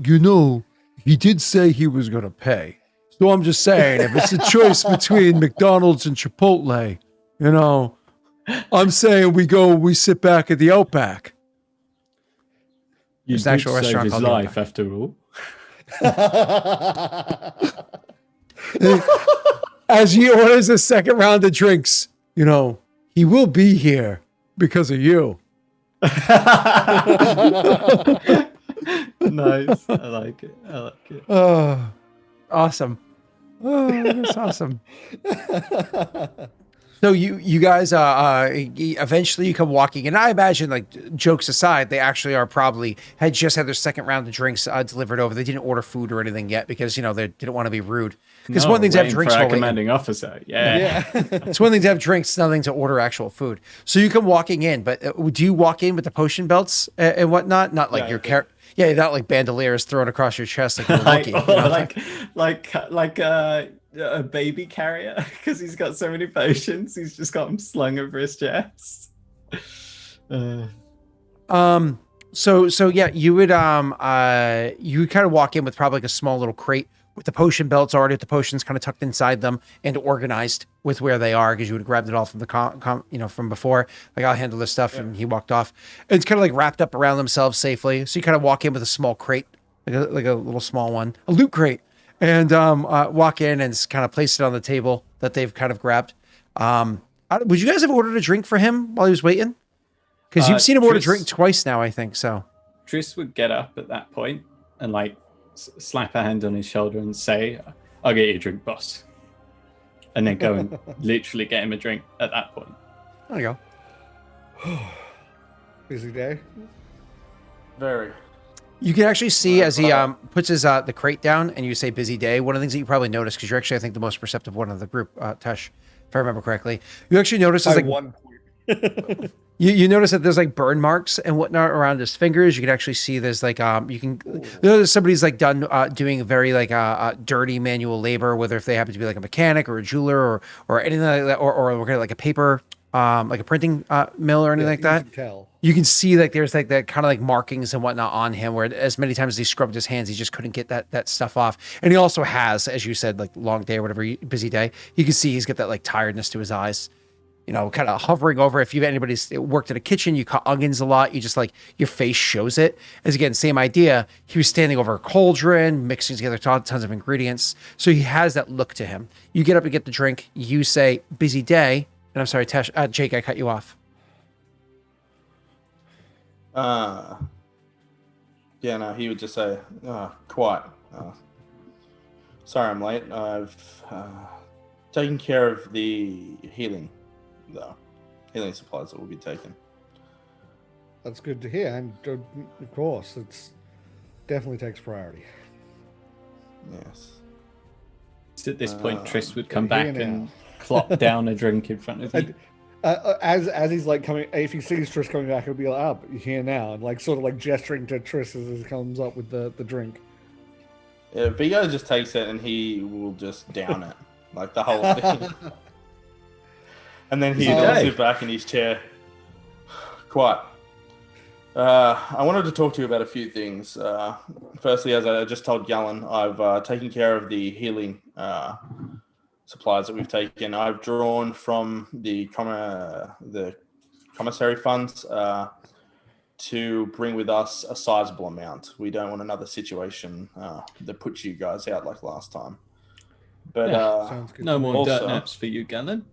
he did say he was gonna pay. So I'm just saying, if it's a choice between McDonald's and Chipotle, I'm saying we sit back at the Outback. You There's an did actual save restaurant his called life, The after all. As he orders a second round of drinks, he will be here because of you. Nice. I like it. Oh, awesome. Oh, that's awesome. So you guys eventually you come walking, and I imagine, like, jokes aside, they actually are probably had just had their second round of drinks delivered over. They didn't order food or anything yet because they didn't want to be rude. Because one thing to have waiting drinks for our while waiting. commanding officer. Yeah. It's one thing to have drinks, nothing to order actual food. So you come walking in, but do you walk in with the potion belts and whatnot? Not like Yeah, your I character. Yeah, not like bandoliers thrown across your chest like you're like, lucky. like a baby carrier, because he's got so many potions. He's just got them slung over his chest. So yeah, you would kind of walk in with probably like a small little crate with the potion belts already with the potions kind of tucked inside them and organized with where they are, because you would have grabbed it all from the from before. Like, I'll handle this stuff, and he walked off. And it's kind of like wrapped up around themselves safely. So you kind of walk in with a small crate, like a little small one, a loot crate, and walk in and kind of place it on the table that they've kind of grabbed. Would you guys have ordered a drink for him while he was waiting? Because you've seen him order a drink twice now, I think. So Triss would get up at that point and like slap a hand on his shoulder and say, "I'll get you a drink, boss," and then go and literally get him a drink at that point. there you go. Busy day. Very. You can actually see as he puts his the crate down, and you say "busy day." One of the things that you probably notice, because you're actually, I think, the most perceptive one of the group, Tesh, if I remember correctly, you actually notice By like 1 point. you notice that there's like burn marks and whatnot around his fingers. You can actually see there's like somebody's like done doing very like dirty manual labor, whether if they happen to be like a mechanic or a jeweler or anything like that, or like a paper like a printing mill or anything like that. You can tell. You can see like there's like that kind of like markings and whatnot on him, where as many times as he scrubbed his hands, he just couldn't get that stuff off. And he also has, as you said, like long day or whatever, busy day. You can see he's got that like tiredness to his eyes, kind of hovering over. If anybody's worked in a kitchen, you cut onions a lot. You just like your face shows it. As again, same idea. He was standing over a cauldron, mixing together tons of ingredients. So he has that look to him. You get up and get the drink. You say busy day. And I'm sorry, Tesh, Jake, I cut you off. Yeah, no, he would just say, quiet. Sorry I'm late. I've taken care of the healing supplies that will be taken. That's good to hear. And of course, it's definitely takes priority. Yes. So at this point, Triss would come here back now. and clop down a drink in front of you. As he's like coming, if he sees Triss coming back, he'll be like, "Oh, you're here now," and like sort of like gesturing to Triss as he comes up with the drink. Yeah, Viggo just takes it and he will just down it, like the whole thing. And then he will sit back in his chair. Quiet. I wanted to talk to you about a few things. Firstly, as I just told Gallon, I've taken care of the healing supplies that we've taken. I've drawn from the commissary funds to bring with us a sizable amount. We don't want another situation that puts you guys out like last time. But Sounds good. No to me. more dirt Also- naps for you, Gallon.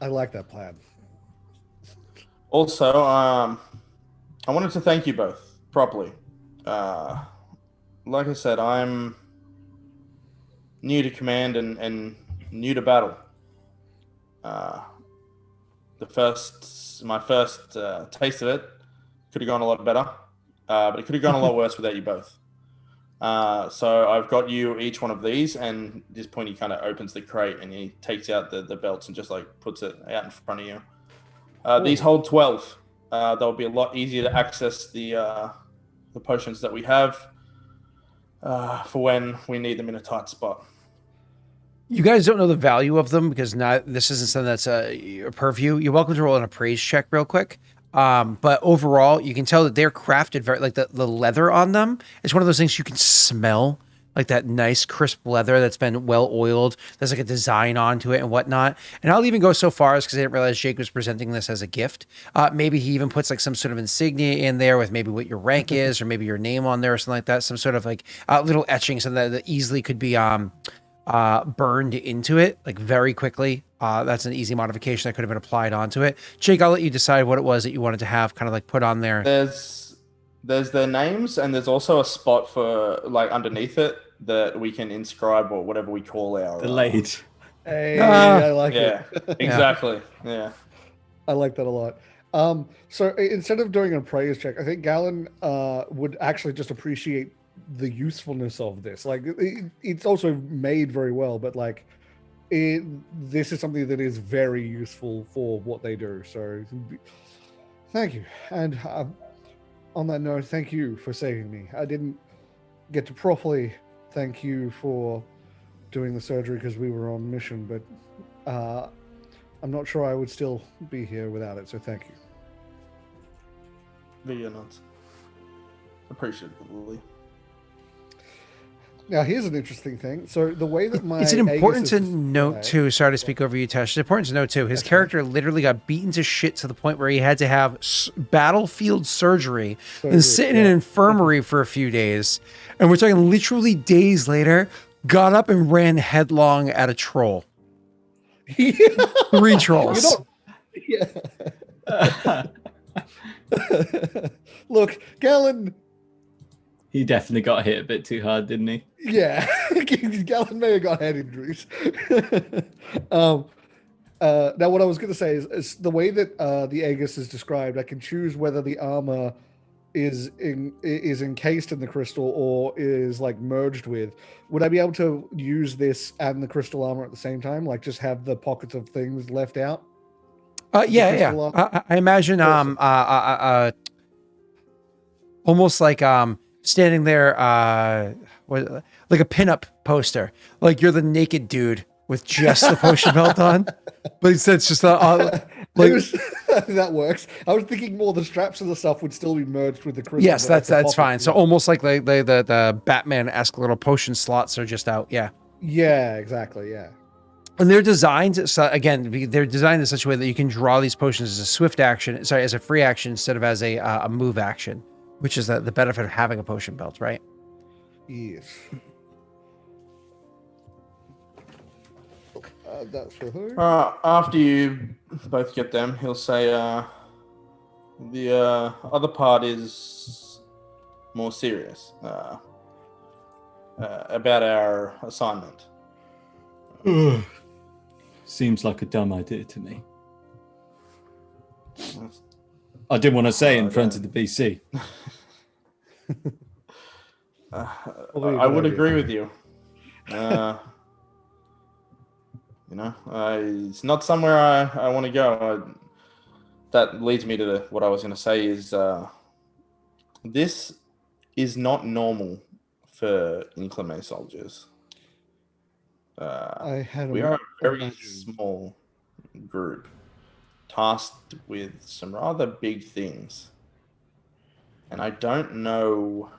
I like that plan. also, I wanted to thank you both properly. Like I said, I'm new to command, and new to battle. My first taste of it could have gone a lot better, but it could have gone a lot worse without you both. So I've got you each one of these, and at this point he kind of opens the crate and he takes out the belts and just like puts it out in front of you. These hold 12. They'll be a lot easier to access the potions that we have for when we need them in a tight spot. You guys don't know the value of them because this isn't something that's a purview. You're welcome to roll an appraise check real quick. But overall, you can tell that they're crafted very, like the leather on them. It's one of those things you can smell, like that nice crisp leather that's been well oiled. There's like a design onto it and whatnot. And I'll even go so far as, because I didn't realize Jake was presenting this as a gift. Maybe he even puts like some sort of insignia in there with maybe what your rank is, or maybe your name on there or something like that. Some sort of like little etching, something that easily could be burned into it like very quickly. That's an easy modification that could have been applied onto it. Jake, I'll let you decide what it was that you wanted to have kind of like put on there. There's their names, and there's also a spot for like underneath it that we can inscribe or whatever we call our Delayed. Hey, I like yeah, it. exactly. Yeah. I like that a lot. So instead of doing a praise check, I think Galen would actually just appreciate the usefulness of this. Like, it's also made very well, but like, this is something that is very useful for what they do. So, thank you. And on that note, thank you for saving me. I didn't get to properly thank you for doing the surgery because we were on mission, but I'm not sure I would still be here without it. So, thank you. Video notes. Appreciatively. Now, here's an interesting thing. So the way that my it's important to Aegis is note described- too. Sorry to speak over you, Tesh. It's important to note too. His character literally got beaten to shit to the point where he had to have battlefield surgery and sit in an infirmary for a few days. And we're talking literally days later. Got up and ran headlong at a troll. 3 trolls. Look, Galen. He definitely got hit a bit too hard, didn't he? Yeah, Galen may have got head injuries. Now, what I was going to say is the way that the Aegis is described, I can choose whether the armor is encased in the crystal or is like merged with. Would I be able to use this and the crystal armor at the same time? Like, just have the pockets of things left out? Yeah. I imagine almost like standing there like a pinup poster, like you're the naked dude with just the potion belt on, but instead it's just like that works. I was thinking more the straps of the stuff would still be merged with the crystal. yes, that's fine. So almost like the Batman-esque little potion slots are just out. Yeah, exactly. Yeah. And they're designed, so again, they're designed in such a way that you can draw these potions as a swift action, as a free action instead of as a move action, which is the benefit of having a potion belt, right? Yes. That's for her. After you both get them, he'll say, the other part is more serious, about our assignment. Seems like a dumb idea to me. I didn't want to say in front of the BC. I would agree with you. It's not somewhere I want to go. That leads me to what I was going to say is this is not normal for Climë soldiers. We are a very small group tasked with some rather big things. And I don't know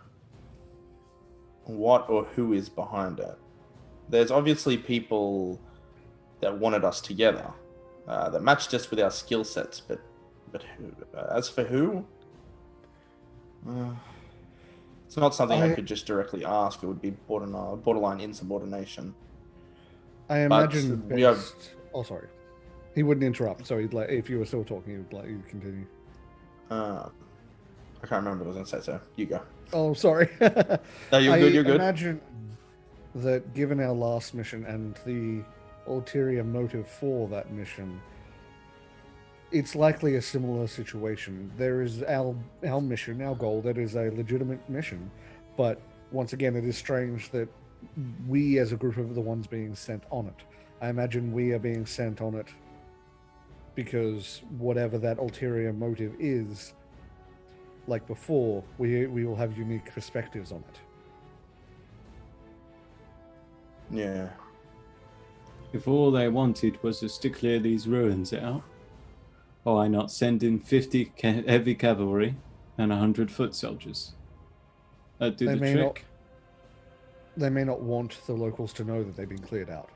what or who is behind it. There's obviously people that wanted us together, that matched us with our skill sets, but who? As for who? It's not something I could just directly ask. It would be borderline insubordination. I imagine we are... Oh, sorry. He wouldn't interrupt, so he'd like, if you were still talking, he'd let you continue. I can't remember what I was going to say, so you go. Oh, sorry. No, you're good. I imagine that given our last mission and the ulterior motive for that mission, it's likely a similar situation. There is our mission, our goal, that is a legitimate mission, but once again, it is strange that we as a group are the ones being sent on it. I imagine we are being sent on it because whatever that ulterior motive is, like before, we will have unique perspectives on it. Yeah. If all they wanted was us to clear these ruins out, why not send in 50 heavy cavalry and 100 foot soldiers? That'd do the trick. They may not want the locals to know that they've been cleared out.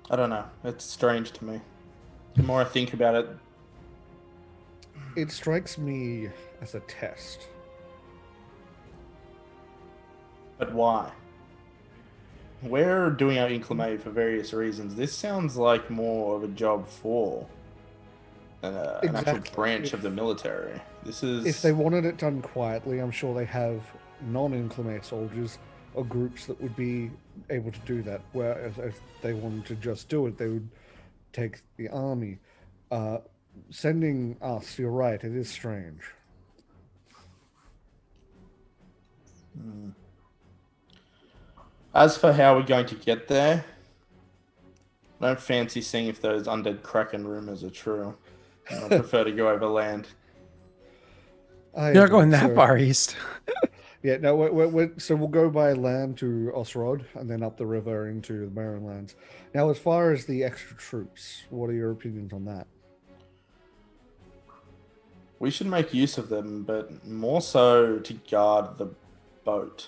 I don't know. It's strange to me. The more I think about it, It strikes me as a test. but why? We're doing our Inclimate for various reasons. This sounds like more of a job for an actual branch of the military. This is... If they wanted it done quietly, I'm sure they have non-Inclimate soldiers or groups that would be able to do that. Whereas if they wanted to just do it, they would take the army. Sending us, you're right, it is strange. As for how we're going to get there, I don't fancy seeing if those undead Kraken rumors are true. I prefer to go over land. You're not going that far east. Yeah, no, so we'll go by land to Osrod and then up the river into the Barrenlands. Now, as far as the extra troops, what are your opinions on that? We should make use of them, but more so to guard the boat.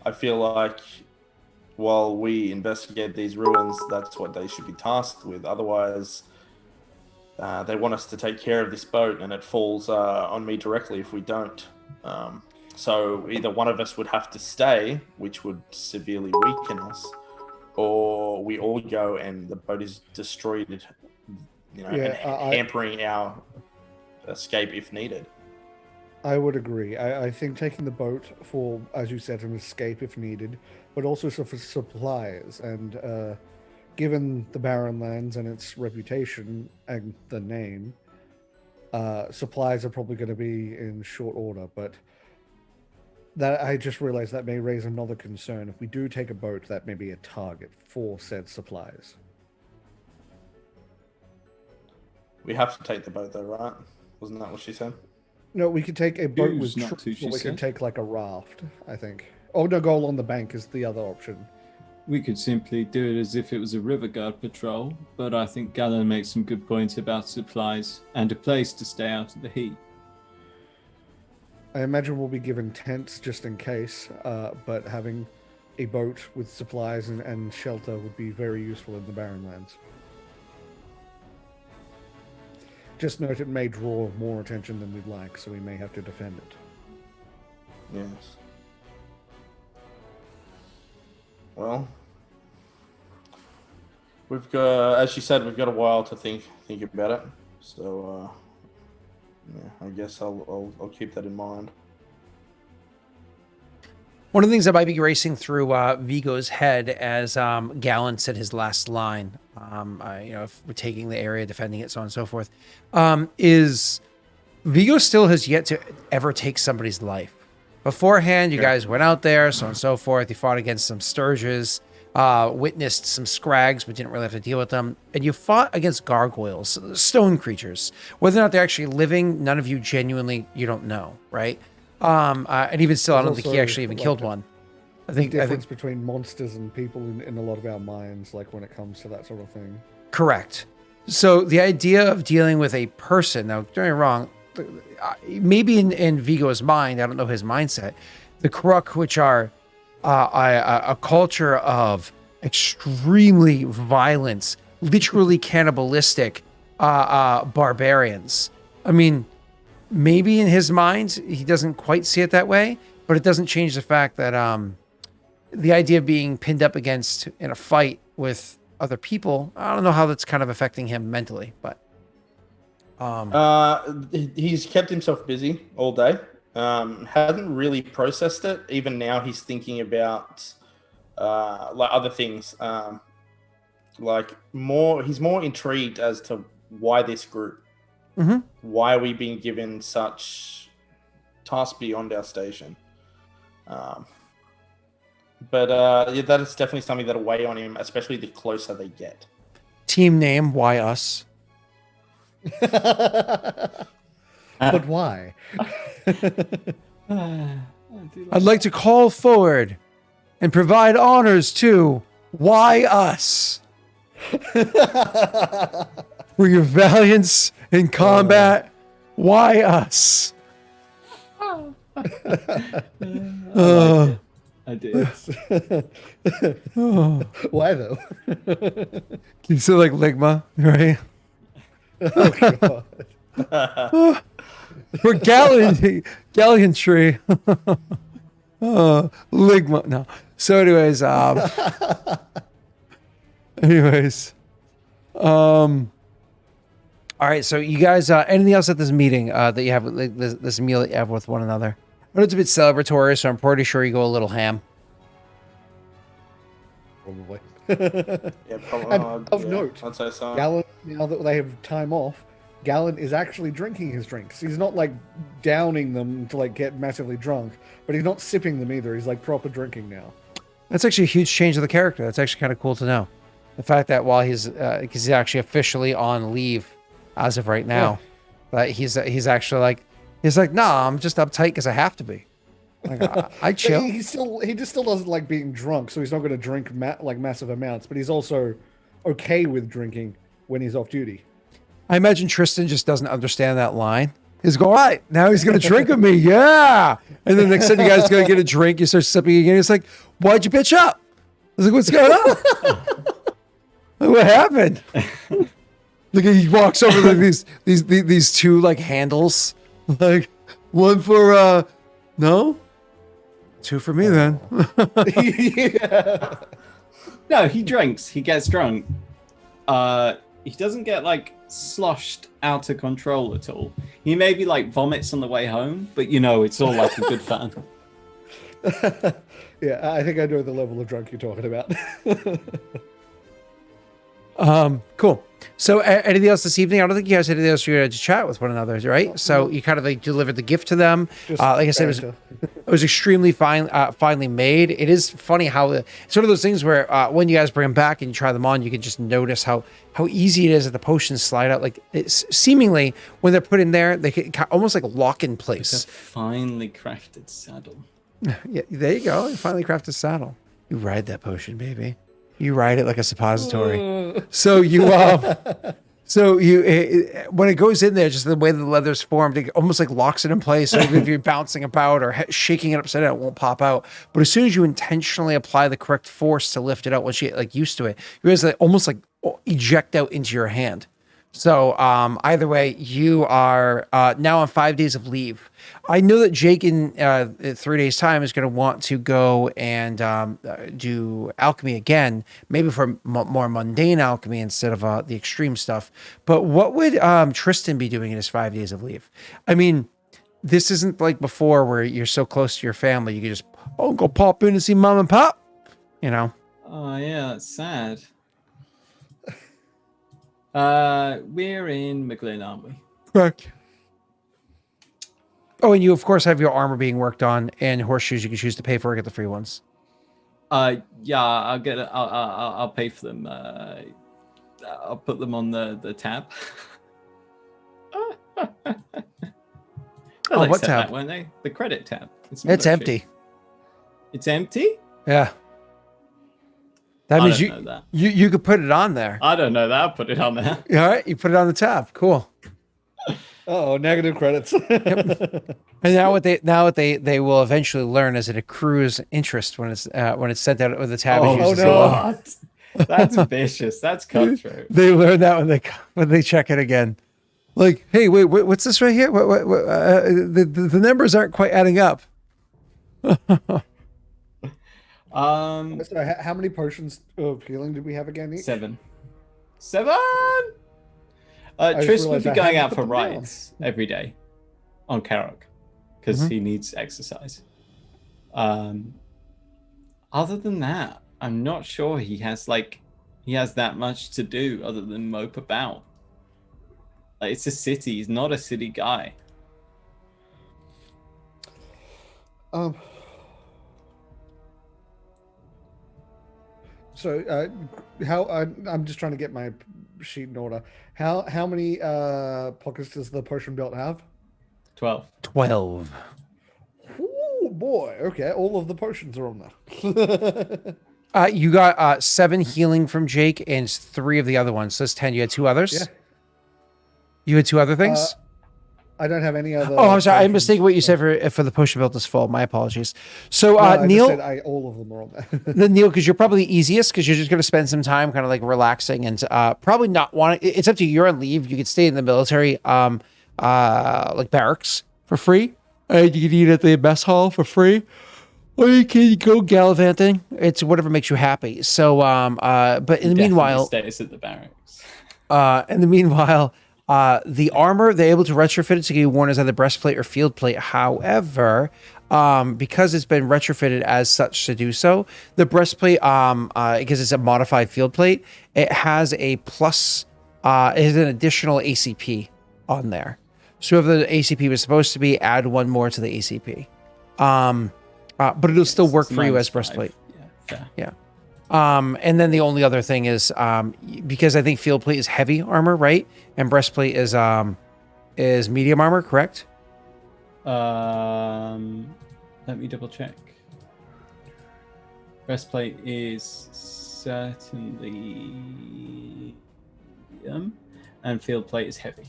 I feel like while we investigate these ruins, that's what they should be tasked with. Otherwise, they want us to take care of this boat, and it falls on me directly if we don't. So either one of us would have to stay, which would severely weaken us, or we all go and the boat is destroyed, and hampering our escape if needed. I would agree. I think taking the boat for, as you said, an escape if needed, but also for supplies. And given the Barrenlands and its reputation and the name, supplies are probably going to be in short order. But that I just realized that may raise another concern. If we do take a boat, that may be a target for said supplies. We have to take the boat though, right? Wasn't that what she said? No, we could take a boat Choose with not troops, to, or she we said. could take like a raft, I think. Oh, no, go along the bank is the other option. We could simply do it as if it was a river guard patrol, but I think Galen makes some good points about supplies and a place to stay out of the heat. I imagine we'll be given tents just in case, but having a boat with supplies and shelter would be very useful in the Barrenlands. Just note it may draw more attention than we'd like, so we may have to defend it. Yes. Well, we've got, as she said, we've got a while to think about it. So, I guess I'll keep that in mind. One of the things that might be racing through Viggo's head as Galen said his last line, if we're taking the area, defending it, so on and so forth, is Viggo still has yet to ever take somebody's life. Beforehand, you guys went out there, so on and so forth. You fought against some Sturges, witnessed some Scrags, but didn't really have to deal with them. And you fought against gargoyles, stone creatures. Whether or not they're actually living, none of you you don't know, right? And even still, I don't think he actually even killed one. I think between monsters and people in a lot of our minds, like when it comes to that sort of thing. Correct. So the idea of dealing with a person, now don't get me wrong, maybe in Viggo's mind, I don't know his mindset, the Kruk, which are a culture of extremely violent, literally cannibalistic barbarians. I mean, maybe in his mind, he doesn't quite see it that way, but it doesn't change the fact that the idea of being pinned up against in a fight with other people, I don't know how that's kind of affecting him mentally, but he's kept himself busy all day. Hadn't really processed it. Even now, he's thinking about like other things. Like he's more intrigued as to why this group. Mm-hmm. Why are we being given such tasks beyond our station? But yeah, that is definitely something that'll weigh on him, especially the closer they get. Team name, why us? But why? I'd like to call forward and provide honors to why us? For your valiance in combat, why us? I did. Why though? You say like Ligma, right? Oh god. For gallantry. Ligma. No. So all right, so you guys anything else at this meeting that you have, like, this meal that you have with one another? I know it's a bit celebratory, so I'm pretty sure you go a little ham. Probably. Yeah, probably. And of note, I'd say so. Gallon, now that they have time off, Gallon is actually drinking his drinks. He's not like downing them to like get massively drunk, but he's not sipping them either. He's like proper drinking now. That's actually a huge change of the character. That's actually kind of cool to know. The fact that while he's because he's actually officially on leave as of right now, that he's actually like, he's like, nah, I'm just uptight because I have to be. Like, I chill. He just still doesn't like being drunk, so he's not going to drink like massive amounts. But he's also okay with drinking when he's off duty. I imagine Tristan just doesn't understand that line. He's going, all right, now he's going to drink with me. Yeah. And then next time you guys go to get a drink, you start sipping again. It's like, why'd you bitch up? I was like, what's going on? Like, what happened? Look, he walks over to these two like handles, like one for, no, two for me then. Yeah. No, he drinks. He gets drunk. He doesn't get like sloshed out of control at all. He maybe like vomits on the way home, but you know, it's all like a good fun. Yeah, I think I know the level of drunk you're talking about. Cool. So anything else this evening? I don't think you guys had anything else you had to chat with one another, right? So you kind of like delivered the gift to them. Just like I said, it was extremely finely made. It is funny how it's one of those things where when you guys bring them back and you try them on, you can just notice how easy it is that the potions slide out. Like it's seemingly when they're put in there, they can almost like lock in place. It's a finely crafted saddle. Yeah, there you go. You finally crafted a saddle. You ride that potion, baby. You ride it like a suppository. So you, when it goes in there, just the way the leather's formed, it almost like locks it in place. So if you're bouncing about or shaking it upside down, it won't pop out. But as soon as you intentionally apply the correct force to lift it out, once you get like used to it, you guys like almost like eject out into your hand. So either way, you are now on 5 days of leave. I know that Jake in 3 days' time is going to want to go and do alchemy again, maybe for more mundane alchemy instead of the extreme stuff. But what would Tristan be doing in his 5 days of leave? I mean, this isn't like before where you're so close to your family, you can just go pop in and see mom and pop, you know? Oh yeah, that's sad. We're in McGlynn, aren't we? Correct. Oh, and you of course have your armor being worked on and horseshoes you can choose to pay for or get the free ones. Yeah, I'll get it. I'll pay for them. I'll put them on the tab. Oh, what tab? That, weren't they? The credit tab. It's empty. It's empty? Yeah. That means that. you could put it on there. I don't know that. I'll put it on there. All right, you put it on the tab. Cool. Oh, negative credits. Yep. And now what they will eventually learn is it accrues interest when it's sent out with the tab. Oh no, that's vicious. That's cutthroat. They learn that when they check it again. Like, hey, wait, what's this right here? The numbers aren't quite adding up. So how many potions of healing did we have again each? 7. Tris will be going out for rides every day on Karok because he needs exercise. Other than that, I'm not sure he has that much to do other than mope about. Like, it's a city. He's not a city guy. So, I'm just trying to get my sheet in order. How many pockets does the potion belt have? 12. 12. Oh boy. Okay, all of the potions are on there. You got 7 healing from Jake and 3 of the other ones. So that's 10. You had 2 others? Yeah. You had 2 other things? I don't have any other. Oh, I'm sorry. I potions, mistaken what you so- said for the potion belt is full. My apologies. So, No, I just Neil, said all of them are on there. then Neil, because you're probably the easiest because you're just going to spend some time kind of like relaxing and probably not wanting. It's up to you. You're on leave. You could stay in the military, like barracks for free. You can eat at the mess hall for free. Or you can go gallivanting. It's whatever makes you happy. So, but in the meanwhile, Stays at the barracks. in the meanwhile, the armor, they're able to retrofit it to be worn as either breastplate or field plate. However, because it's been retrofitted as such to do so, the breastplate, because it's a modified field plate, it has a plus, it has an additional ACP on there. So if the ACP was supposed to be, add 1 more to the ACP. But it'll still work for you as breastplate. Yeah, fair. Yeah. And then the only other thing is, because I think field plate is heavy armor, right? And breastplate is medium armor, correct? Let me double check. Breastplate is certainly medium, and field plate is heavy.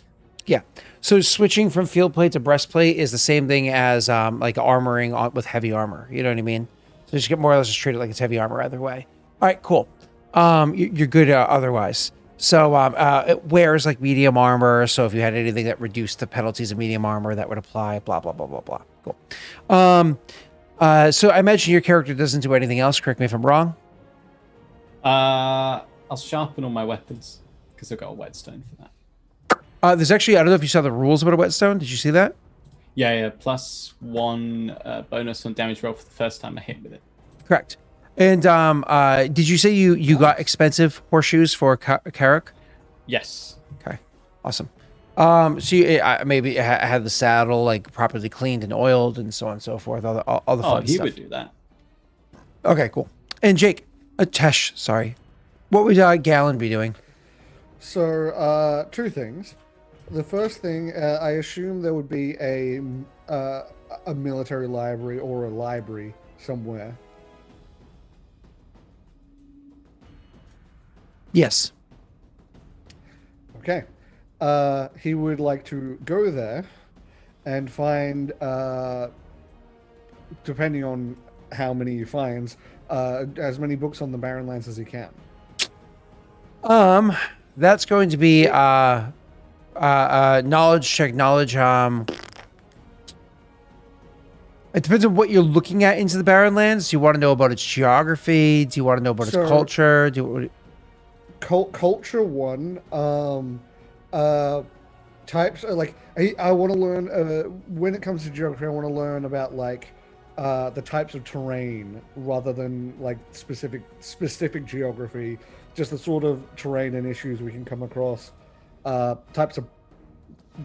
Yeah. So switching from field plate to breastplate is the same thing as like armoring on, with heavy armor. You know what I mean? So just get more or less just treat it like it's heavy armor either way. All right, cool. You're good otherwise. So it wears like medium armor. So if you had anything that reduced the penalties of medium armor, that would apply. Blah blah blah blah blah. Cool. So I imagine your character doesn't do anything else. Correct me if I'm wrong. I'll sharpen all my weapons because I've got a whetstone for that. There's actually, I don't know if you saw the rules about a whetstone. Did you see that? Yeah. +1 bonus on damage roll for the first time I hit with it. Correct. And did you say you got expensive horseshoes for Carrick? Yes. Okay, awesome. So you maybe had the saddle like properly cleaned and oiled and so on and so forth. All the fun he stuff. would do that. Okay, cool. And Jake, Tesh, sorry, what would Gallon be doing? So, 2 things. The first thing, I assume there would be a military library or a library somewhere. Yes. Okay. He would like to go there and find, depending on how many he finds, as many books on the Barren Lands as he can. That's going to be knowledge check. Knowledge. It depends on what you're looking at into the Barren Lands. Do you want to know about its geography? Do you want to know about its culture? Culture 1. Types like I want to learn. When it comes to geography, I want to learn about like the types of terrain rather than like specific geography. Just the sort of terrain and issues we can come across. Types of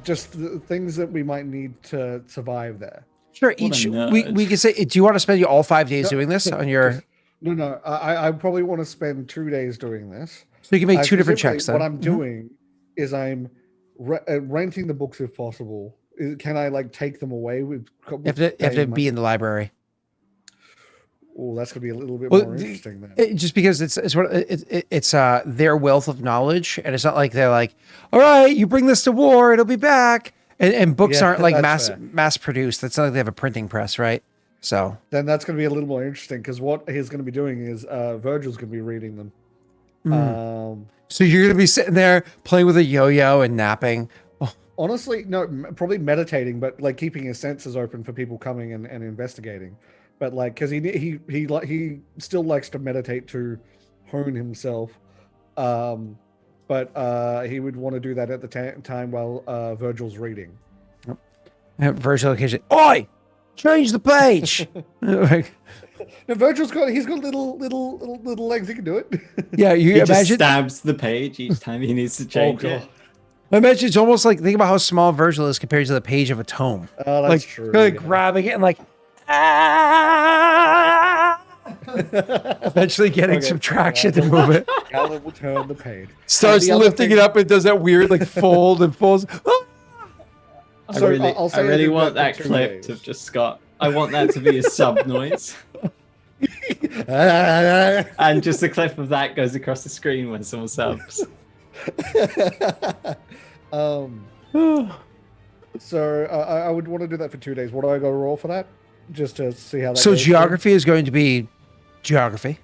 just the things that we might need to survive there. Sure. Each we can say. Do you want to spend all 5 days doing this on your? No. I probably want to spend 2 days doing this. So you can make 2 different checks. Then what I'm doing is I'm renting the books if possible. Can I like take them away with? You have to be in the library. Oh, that's gonna be a little bit more interesting then. Just because it's their wealth of knowledge, and it's not like they're like, all right, you bring this to war, it'll be back. And books aren't like mass produced. It's not like they have a printing press, right? So then that's gonna be a little more interesting because what he's gonna be doing is Virgil's gonna be reading them. So you're gonna be sitting there playing with a yo-yo and napping. Honestly, no, probably meditating, but like keeping his senses open for people coming and investigating. But like, because he still likes to meditate to hone himself, but he would want to do that at the time while Virgil's reading. Virgil occasionally, oi, change the page. No, Virgil's got little legs. He can do it. Yeah, you He just imagine. stabs the page each time he needs to change it. I imagine it's almost like think about how small Virgil is compared to the page of a tome. Oh, that's true. Like grabbing it and like eventually getting some traction to move it. Alan will turn the page. Starts The other lifting thing- it up and does that weird like fold and folds. I So, really, I'll say I really I did want that that for 2 clipped days. of just Scott. I want that to be a sub noise. And just a clip of that goes across the screen when someone subs. So I would want to do that for 2 days. What do I go roll for that? Just to see how that So goes. geography is going to be geography.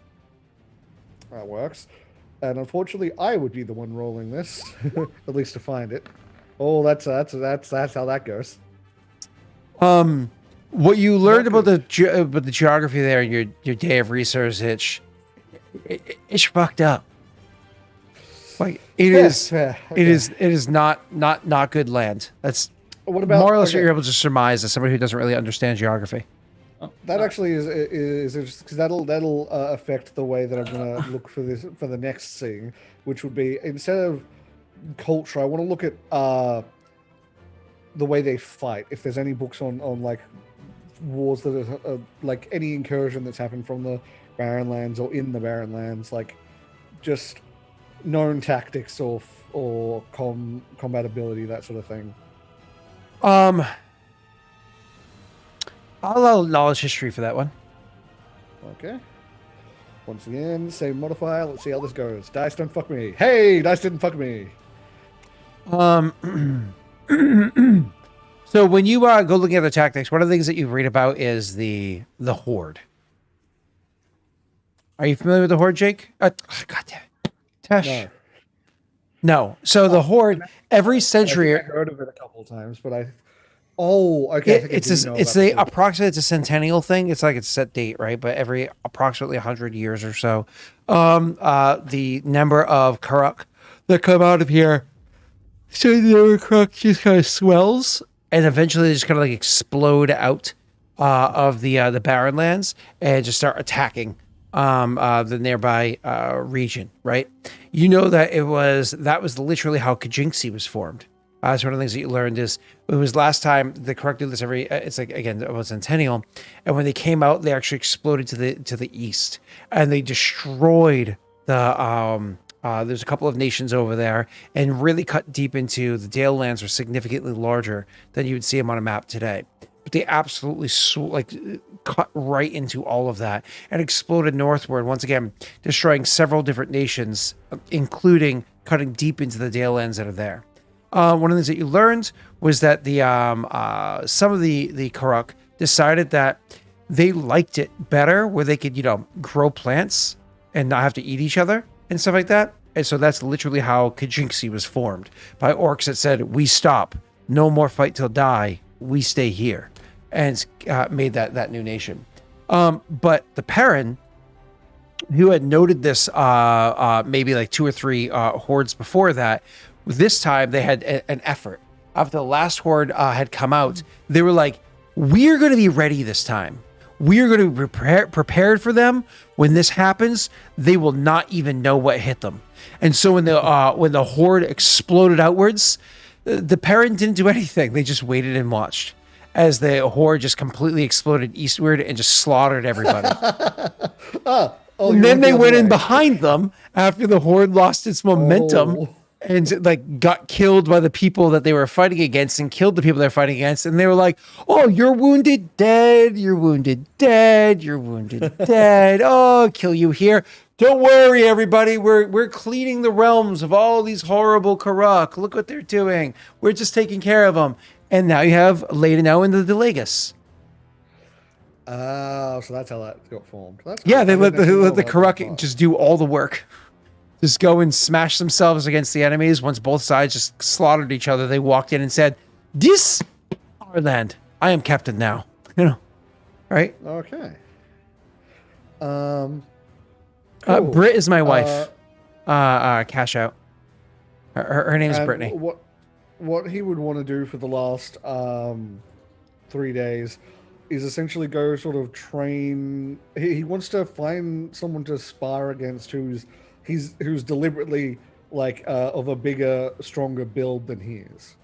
That works. And unfortunately, I would be the one rolling this, at least to find it. Oh, that's how that goes. What you learned about the geography there in your day of research, it's fucked up. Like it is, fair. it is not good land. That's What about more or less what okay, you're able to surmise as somebody who doesn't really understand geography. That actually is interesting because that'll affect the way that I'm gonna look for the next thing, which would be instead of culture, I want to look at the way they fight. If there's any books on like wars that are like any incursion that's happened from the Barren Lands or in the Barren Lands, like just known tactics or combat ability, that sort of thing. I'll allow knowledge history for that one. Okay. Once again, same modifier. Let's see how this goes. Dice don't fuck me. Hey, dice didn't fuck me. So when you go looking at the tactics, one of the things that you read about is the horde. Are you familiar with the horde, Jake? God damn it. Tesh. No. No. So the horde, every century. I heard of it a couple of times, but I. Oh, okay. I think I It's do know it's about the it. approximate. It's a centennial thing. It's like it's a set date, right? But every approximately 100 years or so, the number of Karuk that come out of here, so the number of Karuk just kind of swells, and eventually they just kind of like explode out of the Barren Lands and just start attacking the nearby region, right? You know that that was literally how Kajinxi was formed. So one of the things that you learned is it was last time the Karuk do this every. It's like again it was centennial, and when they came out, they actually exploded to the east, and they destroyed the. There's a couple of nations over there, and really cut deep into the Dale lands are significantly larger than you would see them on a map today. But they absolutely cut right into all of that and exploded northward once again, destroying several different nations, including cutting deep into the Dale lands that are there. One of the things that you learned was that the some of the Karuk decided that they liked it better where they could, grow plants and not have to eat each other and stuff like that. And so that's literally how Kajinxi was formed by orcs that said, "We stop, no more fight till die, we stay here," and made that new nation. But the Perrin, who had noted this maybe like 2 or 3 hordes before that, this time they had an effort. After the last horde had come out, they were like, "We're going to be ready this time. We are going to be prepared for them. When this happens, they will not even know what hit them." And so when the horde exploded outwards, the Perrin didn't do anything. They just waited and watched as the horde just completely exploded eastward and just slaughtered everybody. And then they went in behind them after the horde lost its momentum and like got killed by the people that they were fighting against and killed the people they're fighting against. And they were like, "Oh, you're wounded, dead. You're wounded, dead. You're wounded, dead. Oh, kill you here. Don't worry, everybody. We're cleaning the realms of all these horrible Karuk. Look what they're doing. We're just taking care of them." And now you have Leidenow and the Delegas. Oh, so that's how that got formed. That's Yeah, cool. they I let didn't actually know the about that Karuk part. just do all the work. Just go and smash themselves against the enemies. Once both sides just slaughtered each other, they walked in and said, "This our land. I am captain now." Right? Okay. Cool. Britt is my wife. Cash out. Her, her name is And Brittany. What he would want to do for the last 3 days is essentially go sort of train. He wants to find someone to spar against who's deliberately like of a bigger, stronger build than he is,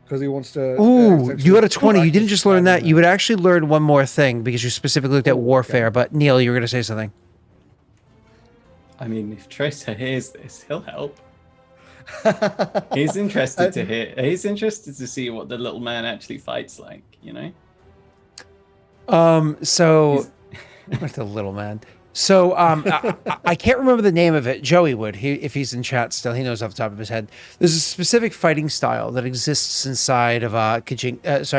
because he wants to. Ooh, you got a 20. You didn't practice just learn that. fighting You would actually learn one more thing because you specifically looked at Ooh, warfare. okay. But Neil, you were going to say something. I mean, if Tracer hears this, he'll help. that. He's interested to hear. He's interested to see what the little man actually fights like. You know. So what's the little man? So I can't remember the name of it. Joey would, if he's in chat still, he knows off the top of his head. There's a specific fighting style that exists inside of Kajinxi.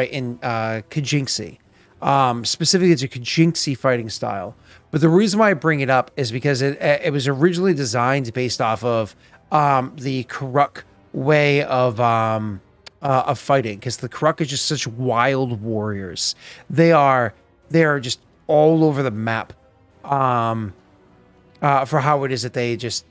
Specifically, it's a Kajinxi fighting style. But the reason why I bring it up is because it was originally designed based off of the Karuk way of fighting, because the Karuk are just such wild warriors. They are just all over the map. For how it is that they just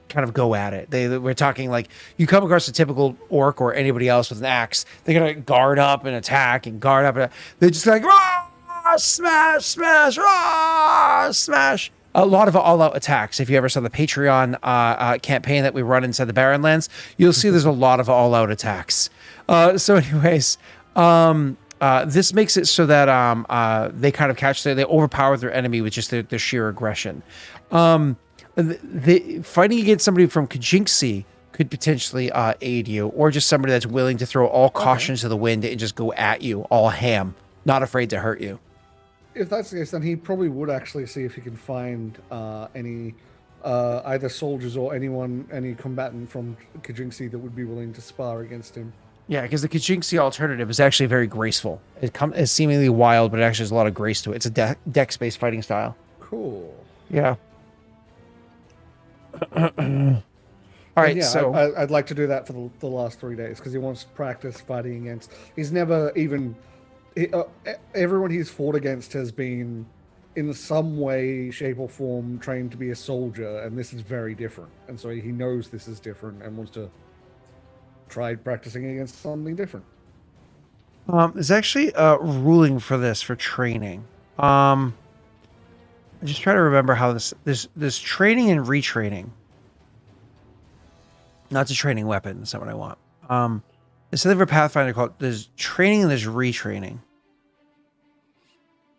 kind of go at it. We're talking like you come across a typical orc or anybody else with an axe, they're gonna guard up and attack and guard up. They're just like rah, smash, smash, rah, smash. A lot of all-out attacks. If you ever saw the Patreon campaign that we run inside the Barrenlands, you'll see there's a lot of all-out attacks. So, anyways. This makes it so that they kind of they overpower their enemy with just their sheer aggression. The fighting against somebody from Kajinxi could potentially aid you, or just somebody that's willing to throw all caution to the wind and just go at you all ham, not afraid to hurt you. If that's the case, then he probably would actually see if he can find any either soldiers or any combatant from Kajinxi that would be willing to spar against him. Yeah, because the Kajinxi alternative is actually very graceful. It's seemingly wild, but it actually has a lot of grace to it. It's a dex-based fighting style. Cool. Yeah. All right, yeah, so I'd like to do that for the last 3 days because he wants to practice fighting against. He's never even. Everyone he's fought against has been, in some way, shape, or form, trained to be a soldier, and this is very different. And so he knows this is different and wants to try practicing against something different. there's actually a ruling for this for training. I just try to remember how this training and retraining. Not to training weapon. That's not what I want. Instead of a Pathfinder called, there's training and there's retraining.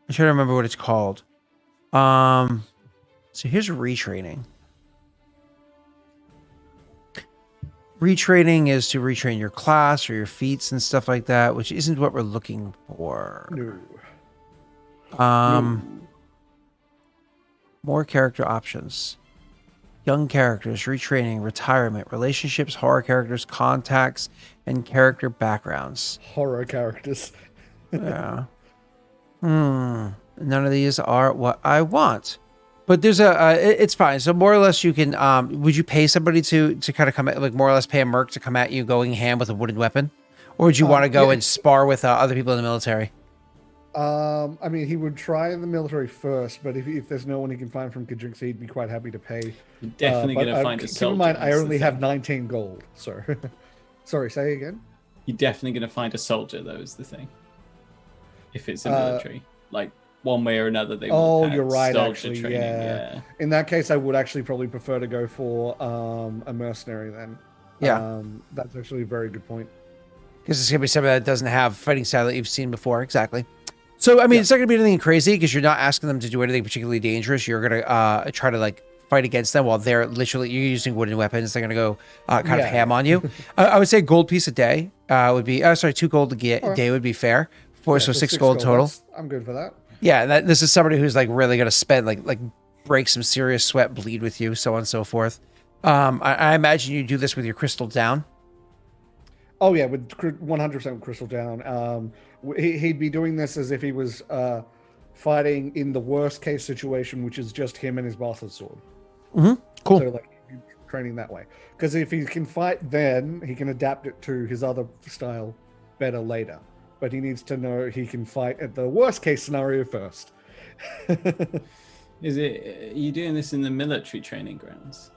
I'm trying to remember what it's called. So here's retraining. Retraining is to retrain your class or your feats and stuff like that, which isn't what we're looking for. No. More character options. Young characters, retraining, retirement, relationships, horror characters, contacts, and character backgrounds. Horror characters. Yeah. None of these are what I want. But there's it's fine. So more or less you can, would you pay somebody to kind of come at, like more or less pay a merc to come at you going ham with a wooden weapon? Or would you want to go and spar with other people in the military? I mean, he would try in the military first, but if there's no one he can find from Kajinxi, he'd be quite happy to pay. You're definitely going to find a soldier. Keep in mind, I that's the only have thing. 19 gold, so... Sorry, say again? You're definitely going to find a soldier, though, is the thing. If it's a military. Like, one way or another, they will have you're right, soldier actually, training. yeah. In that case, I would actually probably prefer to go for a mercenary then. Yeah. That's actually a very good point. Because it's going to be somebody that doesn't have fighting style that you've seen before. Exactly. So, I mean, it's not going to be anything crazy because you're not asking them to do anything particularly dangerous. You're going to try to, like, fight against them while they're literally, you're using wooden weapons. They're going to go kind of ham on you. I would say gold piece a day would be, 2 gold a day would be fair. So 6 gold total. I'm good for that. Yeah, and this is somebody who's, like, really going to spend, like break some serious sweat, bleed with you, so on and so forth. I imagine you do this with your crystal down. Oh, yeah, with 100% crystal down. He'd be doing this as if he was fighting in the worst case situation, which is just him and his bastard sword. Mm-hmm. Cool. So, like, training that way. Because if he can fight then, he can adapt it to his other style better later. But he needs to know he can fight at the worst case scenario first. Are you doing this in the military training grounds?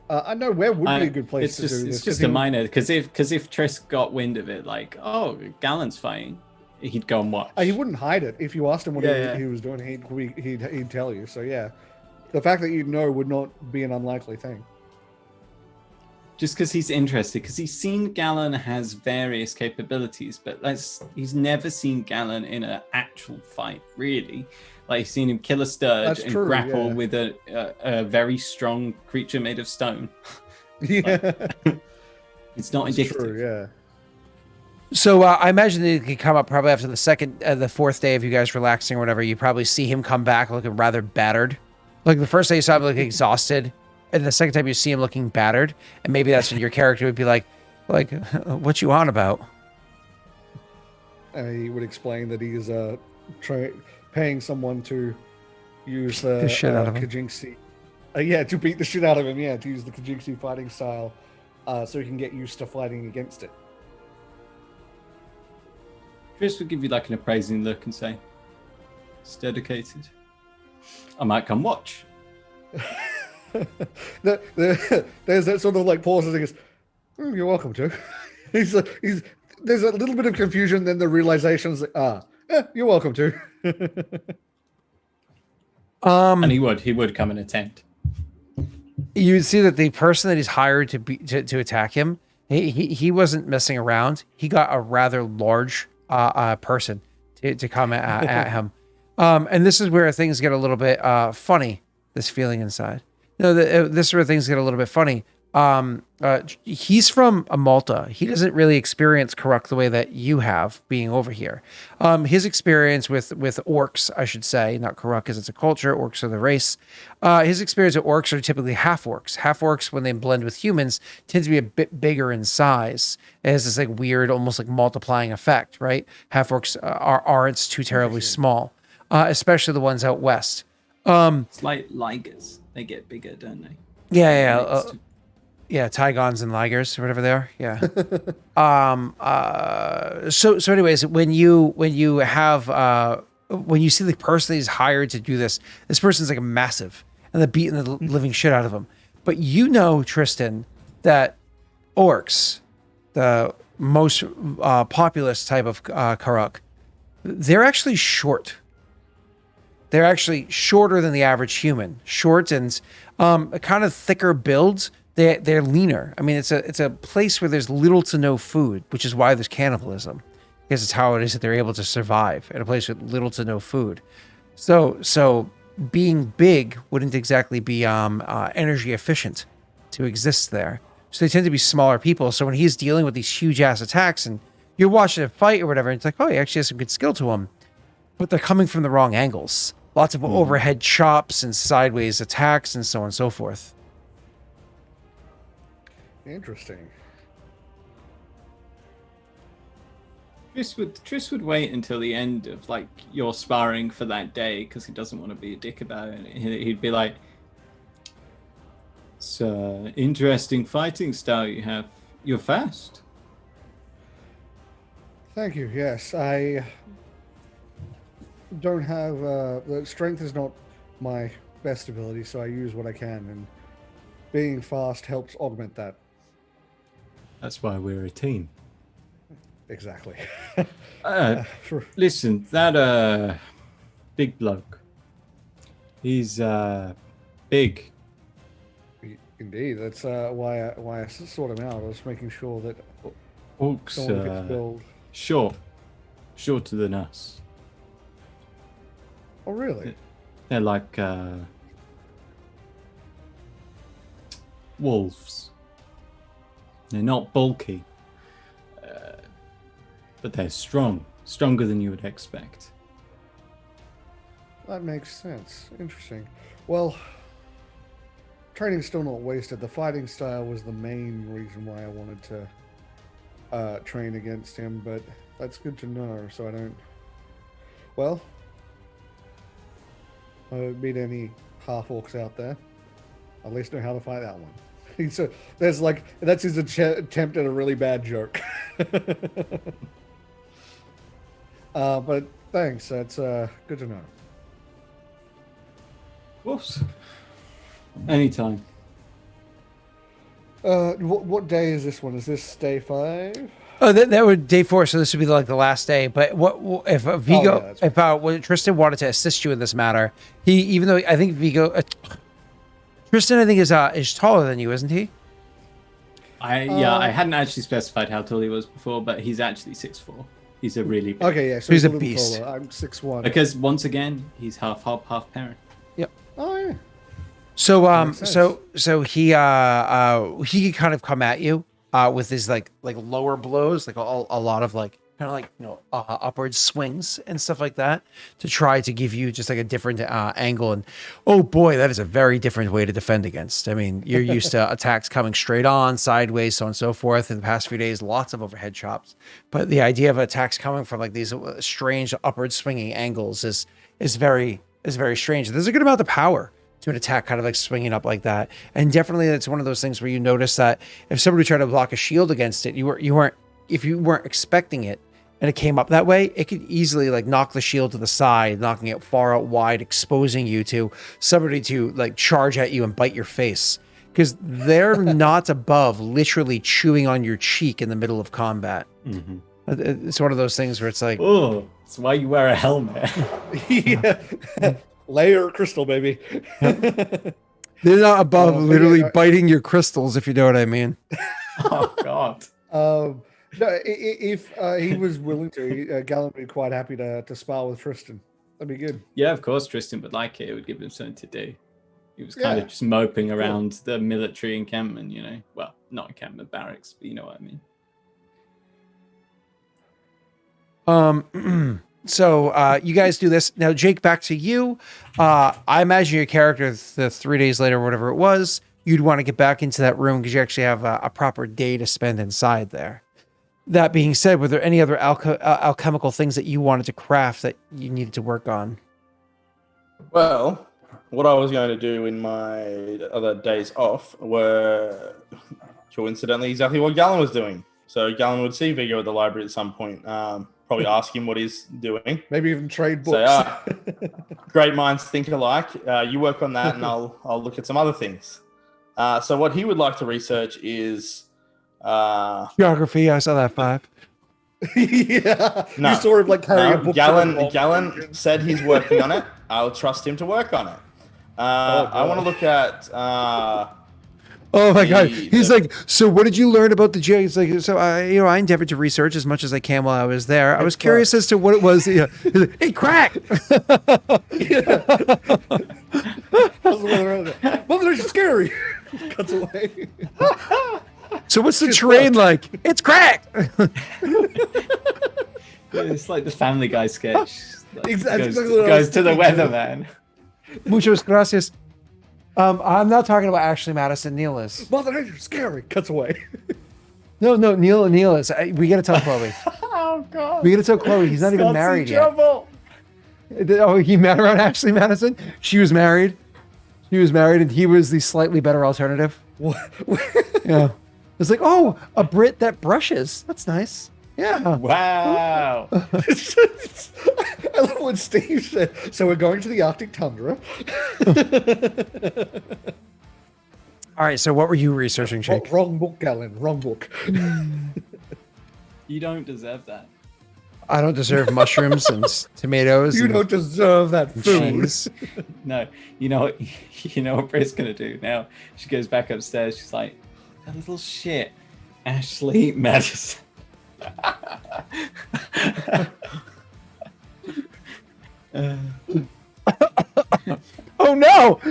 I know where would be a good place It's to just do this. it's just a minor because if Triss got wind of it, like, oh, Gallon's fighting, he'd go and watch. He wouldn't hide it. If you asked him what Yeah. he was doing, he'd tell you. So yeah, the fact that you'd know would not be an unlikely thing. Just because he's interested, because he's seen Gallon has various capabilities, but he's never seen Gallon in an actual fight, really. Like, he's seen him kill a sturge That's and true, grapple yeah. with a very strong creature made of stone. Yeah, It's not that's indicative. true. Yeah. So I imagine that it could come up probably after the fourth day of you guys relaxing or whatever. You probably see him come back looking rather battered. Like the first day you saw him looking exhausted, and the second time you see him looking battered, and maybe that's when your character would be like, what you on about? And he would explain that he is paying someone to use the shit out of him. Kajinxi. To beat the shit out of him. Yeah, to use the Kajinxi fighting style, so he can get used to fighting against it. Triss would give you like an appraising look and say, it's dedicated. I might come watch. There's that sort of like pause and he goes, "You're welcome to." There's a little bit of confusion, then the realization is like, you're welcome to. And he would come and attend. You would see that the person that he's hired to attack him, he wasn't messing around. He got a rather large person to come at him. And this is where things get a little bit funny, this feeling inside. This is where things get a little bit funny. He's from Malta. He doesn't really experience Karuk the way that you have being over here. His experience with orcs, I should say, not Karuk because it's a culture, orcs are the race. His experience with orcs are typically half orcs. Half orcs, when they blend with humans, tend to be a bit bigger in size. It has this like weird, almost like multiplying effect, right? Half orcs aren't too terribly small, especially the ones out west. It's like ligers. They get bigger, don't they? Yeah, Tigons and Ligers or whatever they are. Yeah. So anyways, when you have when you see the person he's hired to do this person's like a massive, and they're beating the living shit out of him. But you know, Tristan, that orcs, the most populous type of Karuk, they're actually short. They're actually shorter than the average human. Short and a kind of thicker builds. They're leaner. I mean, it's a place where there's little to no food, which is why there's cannibalism, because it's how it is that they're able to survive in a place with little to no food. So being big wouldn't exactly be energy efficient to exist there. So they tend to be smaller people. So when he's dealing with these huge ass attacks, and you're watching a fight or whatever, and it's like, oh, he actually has some good skill to him, but they're coming from the wrong angles. Lots of overhead chops and sideways attacks and so on and so forth. Interesting. Triss would wait until the end of like your sparring for that day because he doesn't want to be a dick about it. He'd be like, "It's interesting fighting style you have. You're fast." Thank you. Yes, I don't have the strength is not my best ability, so I use what I can, and being fast helps augment that. That's why we're a team. Exactly. Listen, that big bloke. He's big. Indeed, that's why I sought him out. I was making sure that Orcs someone gets build. shorter than us. Oh, really? They're like wolves. They're not bulky, but they're stronger than you would expect. That makes sense. Interesting. Well, training's still not wasted. The fighting style was the main reason why I wanted to train against him, but that's good to know, so I don't... Well, I don't meet any half-orcs out there. I at least know how to fight that one. That's his attempt at a really bad joke. But thanks, that's good to know. Whoops. Anytime. What day is this one? Is this day 5? Oh, that would day 4, so this would be like the last day. But what if Viggo, that's right. when Tristan wanted to assist you in this matter, even though I think Viggo, Tristan, I think is taller than you, isn't he? I hadn't actually specified how tall he was before, but he's actually 6'4". He's a really big. Okay, yeah. So He's a little beast. taller. I'm 6'1". Because once again, he's half hop, half parent. Oh yeah. So makes sense. so he could kind of come at you with his like lower blows, like a lot of like kind of like upward swings and stuff like that to try to give you just like a different angle. And oh boy, that is a very different way to defend against. I mean, you're used to attacks coming straight on, sideways, so on and so forth. In the past few days, lots of overhead chops, but the idea of attacks coming from like these strange upward swinging angles is very strange. There's a good amount of power to an attack kind of like swinging up like that. And definitely it's one of those things where you notice that if somebody tried to block a shield against it, if you weren't expecting it and it came up that way, it could easily like knock the shield to the side, knocking it far out wide, exposing you to somebody to like charge at you and bite your face. Because they're not above literally chewing on your cheek in the middle of combat. Mm-hmm. It's one of those things where it's like, Oh, that's why you wear a helmet. Yeah. Layer crystal, baby. they're not above but literally yeah, biting your crystals, if you know what I mean. Oh God. No, if he was willing to, Galen would be quite happy to spar with Tristan. That'd be good. Yeah, of course, Tristan would like it. It would give him something to do. He was kind Yeah. of just moping around the military encampment, Well, not encampment, barracks, but you know what I mean. So you guys do this now. Jake, back to you. I imagine your character, the 3 days later, or whatever it was, you'd want to get back into that room because you actually have a proper day to spend inside there. That being said, were there any other alchemical things that you wanted to craft that you needed to work on? Well, what I was going to do in my other days off were coincidentally exactly what Galen was doing. So Galen would see Viggo at the library at some point, probably ask him what he's doing. Maybe even trade books. Say, great minds think alike. You work on that, and I'll look at some other things. So what he would like to research is Geography. I saw that 5. Yeah. No. You saw him like carry a book. Galen said he's working on it. I'll trust him to work on it. I want to look at. Oh my God. He's like, so what did you learn about the J? He's like, so I endeavored to research as much as I can while I was there. I was curious as to what it was. Yeah. It cracked. Mother, it's scary. Cuts away. So what's the terrain like? It's cracked. It's like the Family Guy sketch. Like, Exactly. Goes to the weatherman. Muchas gracias. I'm not talking about Ashley Madison. Neil is. Mother Nature, scary. Cuts away. No, Neil is. We gotta tell Chloe. Oh God. We gotta tell Chloe. He's not even Scott's married in yet. trouble. Oh, he met around Ashley Madison? She was married. And he was the slightly better alternative. What? Yeah. It's like, oh, a Brit that brushes. That's nice. Yeah. Wow. I love what Steve said. So we're going to the Arctic tundra. All right. So what were you researching, Jake? Wrong book, Galen. Wrong book. You don't deserve that. I don't deserve mushrooms and tomatoes. You and don't deserve that food. cheese. No, you know what Britt's gonna do now. She goes back upstairs. She's like, "That little shit, Ashley Madison." Oh no!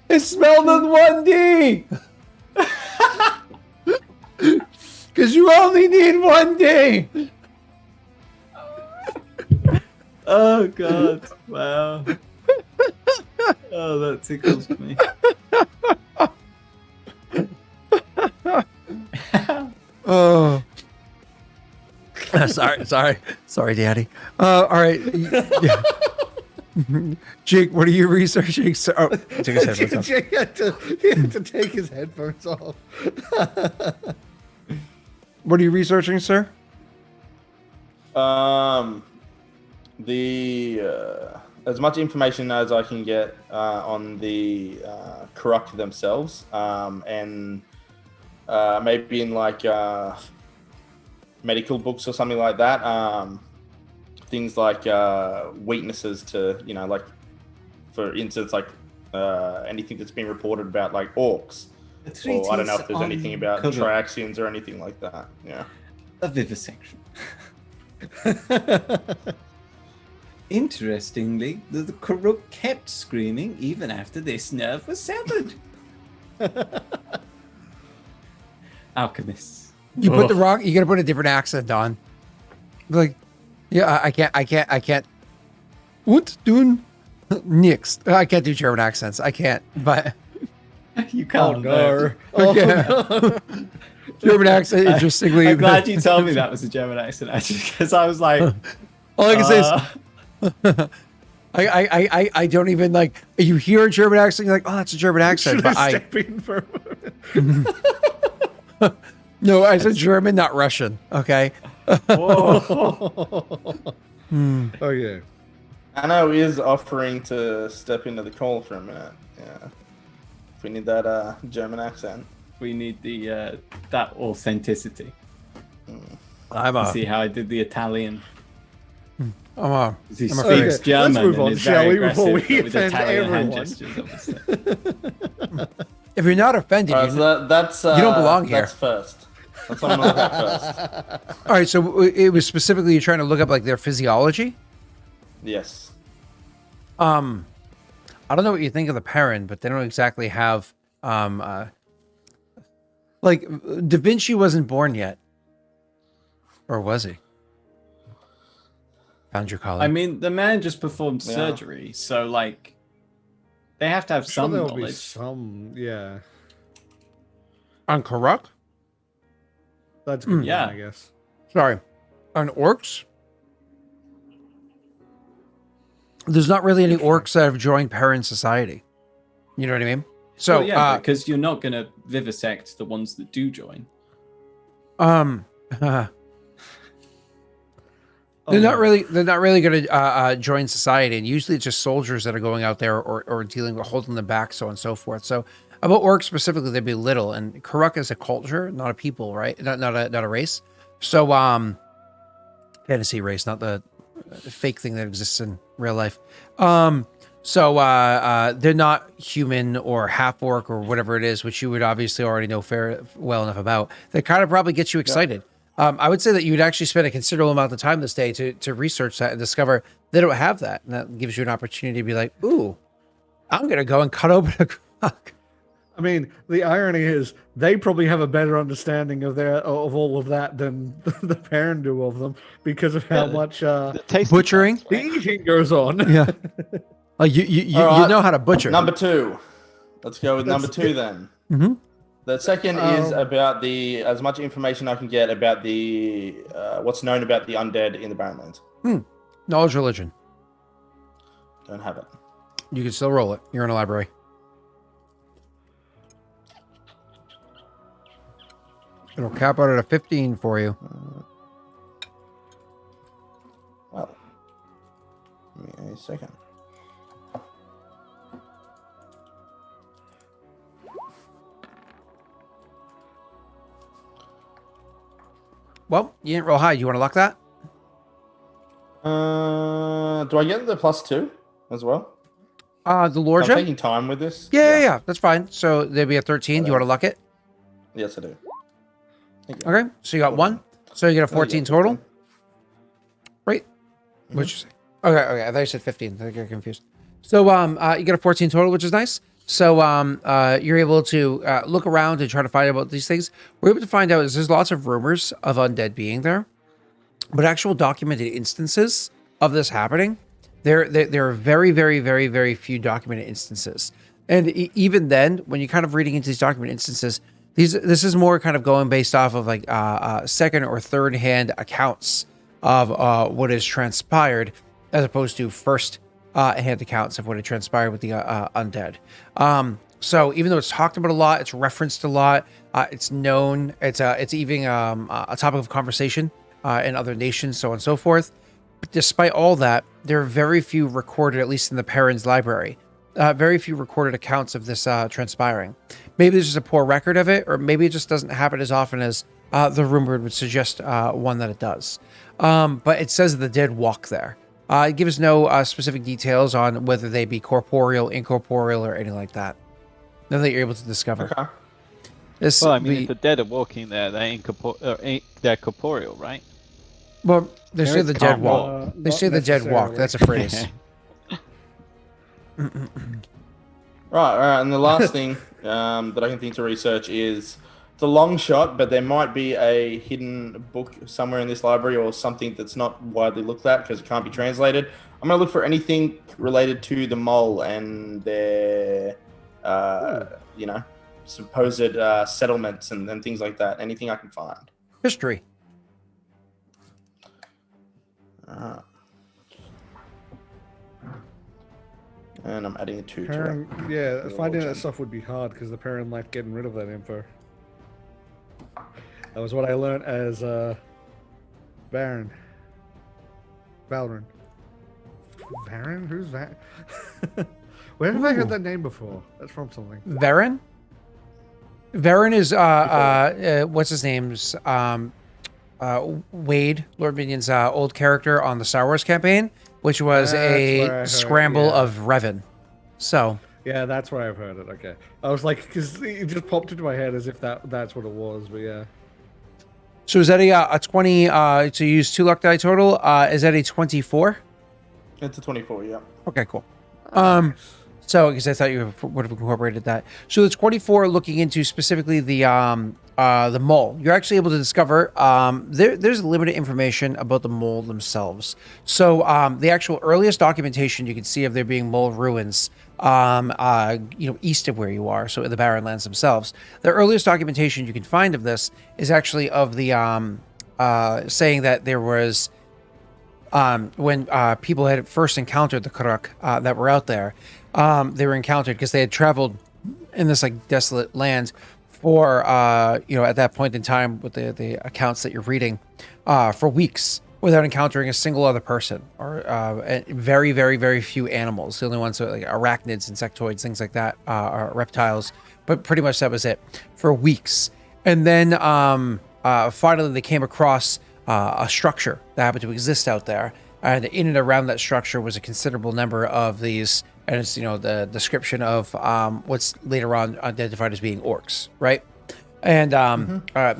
It smelled of 1D. Because you only need 1D. Oh God! Wow. Oh, that tickles me. Oh. Sorry, Daddy. All right. Yeah. Jake, what are you researching? Oh, take his headphones off. Jake had to take his headphones off. What are you researching, sir? as much information as I can get on the Karuk themselves, and maybe in like medical books or something like that. Things like weaknesses to, like, for instance, like anything that's been reported about like orcs. Or I don't know if there's anything about Triaxians or anything like that. Yeah. A vivisection. Interestingly, the Karuk kept screaming even after this nerve was severed. Alchemists. You put the wrong. You gotta put a different accent on. Like, yeah, I can't. What doing? Nix. I can't do German accents. I can't. But You can't. No. yeah. German accent. Interestingly, I'm glad you told me that was a German accent, actually, because I was like, all I can say is, I don't even like. You hear a German accent, you're like, oh, that's a German accent. Should But I step in for a moment? no, I said German, not Russian. Okay. Oh yeah. Anno is offering to step into the call for a minute. Yeah. If we need that German accent. we need the that authenticity. See how I did the Italian. He speaks Okay, German. let's move on, and is shall very we, before we aggressive with offend Italian hand everyone? gestures, obviously. If you're not offended, Alright, so that's you don't belong here. That's first. That's what I'm gonna look at first. all right. So it was specifically you're trying to look up like their physiology. Yes. I don't know what you think of the parent, but they don't exactly have like Da Vinci wasn't born yet, or was he? Found your collar. I mean, the man just performed Yeah. surgery, so like, they have to have Sure, some there'll be knowledge. some, yeah. on Karuk? That's a good. Yeah. One, I guess. Sorry, on orcs. There's not really any orcs that have joined parent society. You know what I mean? So Well, yeah, because you're not going to vivisect the ones that do join. Oh, They're no. not really going to join society, and usually it's just soldiers that are going out there or dealing with holding them back, so on and so forth. So about orcs specifically, they'd be little, and Karuk is a culture, not a people, right? Not a race. So fantasy race, not the fake thing that exists in real life. So they're not human or half orc or whatever it is, which you would obviously already know well enough about. That kind of probably gets you excited. I would say that you would actually spend a considerable amount of time this day to research that and discover they don't have that. And that gives you an opportunity to be like, ooh, I'm going to go and cut open a crock. I mean, the irony is they probably have a better understanding of all of that than the parent do of them because of how much The tasty Butchering? parts, the right? eating goes on. Yeah. Like you All right. know how to butcher. Number 2. Let's go with number 2 then. Mhm. The second is about as much information I can get about the what's known about the undead in the Barrenlands. Knowledge religion. Don't have it. You can still roll it. You're in a library. It'll cap out at a 15 for you. Well, give me a second. Well, you didn't roll high. You want to lock that? Do I get the +2 as well? The lore I'm gem? taking time with this. Yeah. That's fine. So there'd be a 13. Do you want to lock it? Yes, I do. Thank you. Okay. So you got 1. So you get a 14 total. Right? Mm-hmm. What'd you say? Okay. I thought you said 15. I got confused. So you get a 14 total, which is nice. So you're able to look around and try to find out about these things. We're able to find out is there's lots of rumors of undead being there, but actual documented instances of this happening, there are very, very, very, very few documented instances. And even then, when you're kind of reading into these documented instances, this is more kind of going based off of like second or third hand accounts of what has transpired, as opposed to first hand accounts of what had transpired with the undead. So even though it's talked about a lot, it's referenced a lot, it's known, it's even a topic of conversation in other nations, so on and so forth. despite all that, there are very few recorded, at least in the Perrin's library, very few recorded accounts of this transpiring. Maybe there's just a poor record of it, or maybe it just doesn't happen as often as the rumor would suggest one that it does. But it says that the dead walk there. It gives no specific details on whether they be corporeal, incorporeal, or anything like that. Nothing that you're able to discover. Okay. This, Well, I mean, if the dead are walking there, they're corporeal, right? well, they say the dead Can't walk. They say the dead walk. necessarily. That's a phrase. Right, and the last thing that I can think to research is it's a long shot, but there might be a hidden book somewhere in this library or something that's not widely looked at because it can't be translated. I'm going to look for anything related to the mole and their, supposed settlements and things like that. Anything I can find. History. And I'm adding a 2 to it. Perrin, yeah, Good finding that origin. stuff would be hard because the Perrin like getting rid of that info. That was what I learned as Baron. Valrin. Baron? Who's that? Where have I heard that name before? That's from something. Varen? Varen is what's his name's Wade, Lord Minion's old character on the Star Wars campaign, which was That's where I a heard, scramble yeah. of Revan. So Yeah, that's where I've heard it. Okay, I was like, because it just popped into my head as if that's what it was. But yeah, so is that a 20 to use 2 luck die total? Is that a 24? It's a 24, yeah. Okay, cool. So because I thought you would have incorporated that. So the 24 looking into specifically the mole. You're actually able to discover there's limited information about the mole themselves. So the actual earliest documentation you can see of there being mole ruins, east of where you are, so in the Barren Lands themselves. The earliest documentation you can find of this is actually of the saying that there was when people had first encountered the Karuk that were out there. They were encountered because they had traveled in this like desolate land for at that point in time with the accounts that you're reading for weeks without encountering a single other person or very, very, very few animals. The only ones are like arachnids, insectoids, things like that, are reptiles. But pretty much that was it for weeks. And then finally they came across a structure that happened to exist out there. And in and around that structure was a considerable number of these, and it's, the description of what's later on identified as being orcs, right? And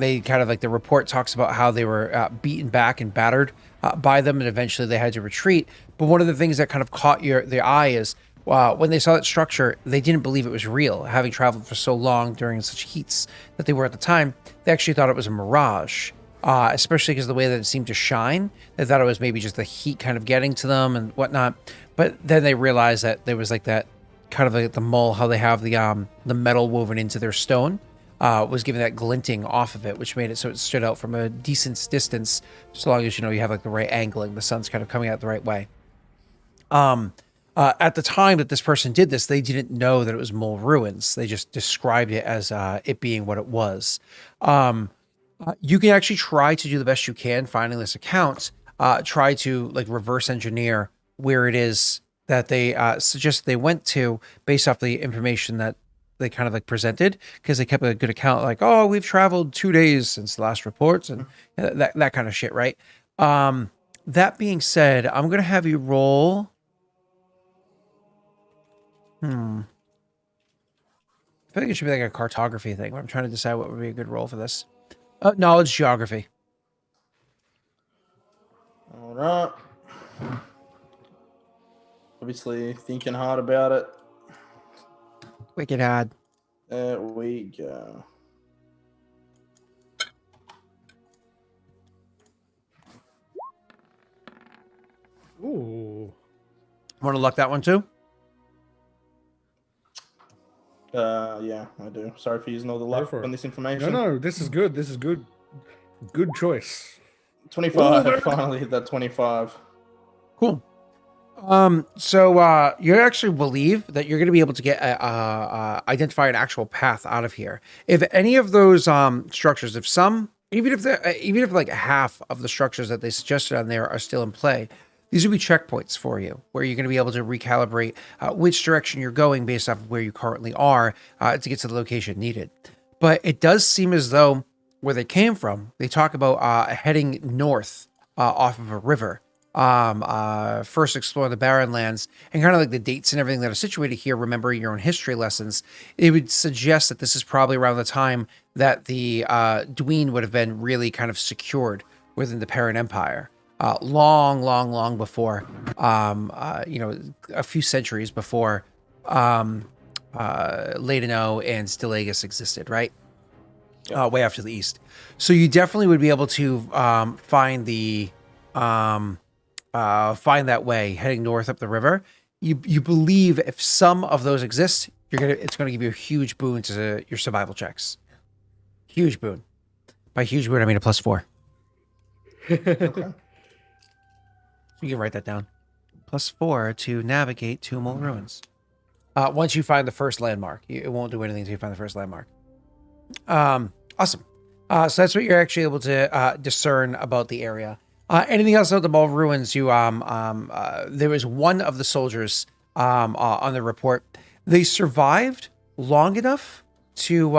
they kind of like the report talks about how they were beaten back and battered by them, and eventually they had to retreat. But one of the things that kind of caught their eye is when they saw that structure, they didn't believe it was real. Having traveled for so long during such heats that they were at the time, they actually thought it was a mirage. Especially because of the way that it seemed to shine. They thought it was maybe just the heat kind of getting to them and whatnot. But then they realized that there was like that kind of like the mole, how they have the metal woven into their stone, was giving that glinting off of it, which made it so it stood out from a decent distance, so long as you have like the right angling, the sun's kind of coming out the right way. At the time that this person did this, they didn't know that it was mole ruins. They just described it as it being what it was. You can actually try to do the best you can finding this account. Try to like reverse engineer where it is that they suggest they went to based off the information that they kind of like presented, because they kept a good account like, oh, we've traveled 2 days since the last reports and that kind of shit, right? That being said, I'm going to have you roll. I feel like it should be like a cartography thing, but I'm trying to decide what would be a good roll for this. Knowledge geography. All right. Obviously thinking hard about it. Wicked hard. There we go. ooh, Want to luck that one too? Yeah, I do. Sorry for using all the luck for it. on this information. no, this is good. This is good. Good choice. 25. Ooh, I finally hit that 25. Cool. So you actually believe that you're going to be able to get identify an actual path out of here. If any of those structures, if some, even if like half of the structures that they suggested on there are still in play, These would be checkpoints for you, where you're going to be able to recalibrate which direction you're going based off of where you currently are to get to the location needed. But it does seem as though where they came from, they talk about heading north off of a river. First explore the barren lands, and kind of like the dates and everything that are situated here, remembering your own history lessons, it would suggest that this is probably around the time that the Dween would have been really kind of secured within the Perrin Empire. Long before, a few centuries before Ladino and Stillegas existed, right? Way off to the east. So you definitely would be able to find that way heading north up the river. You believe if some of those exist, it's gonna give you a huge boon to your survival checks. Huge boon. By huge boon, I mean a +4. Okay. You can write that down. +4 to navigate to more ruins. Once you find the first landmark, it won't do anything until you find the first landmark. Awesome. So that's what you're actually able to discern about the area. Anything else about the Mall ruins? There was one of the soldiers on the report. They survived long enough to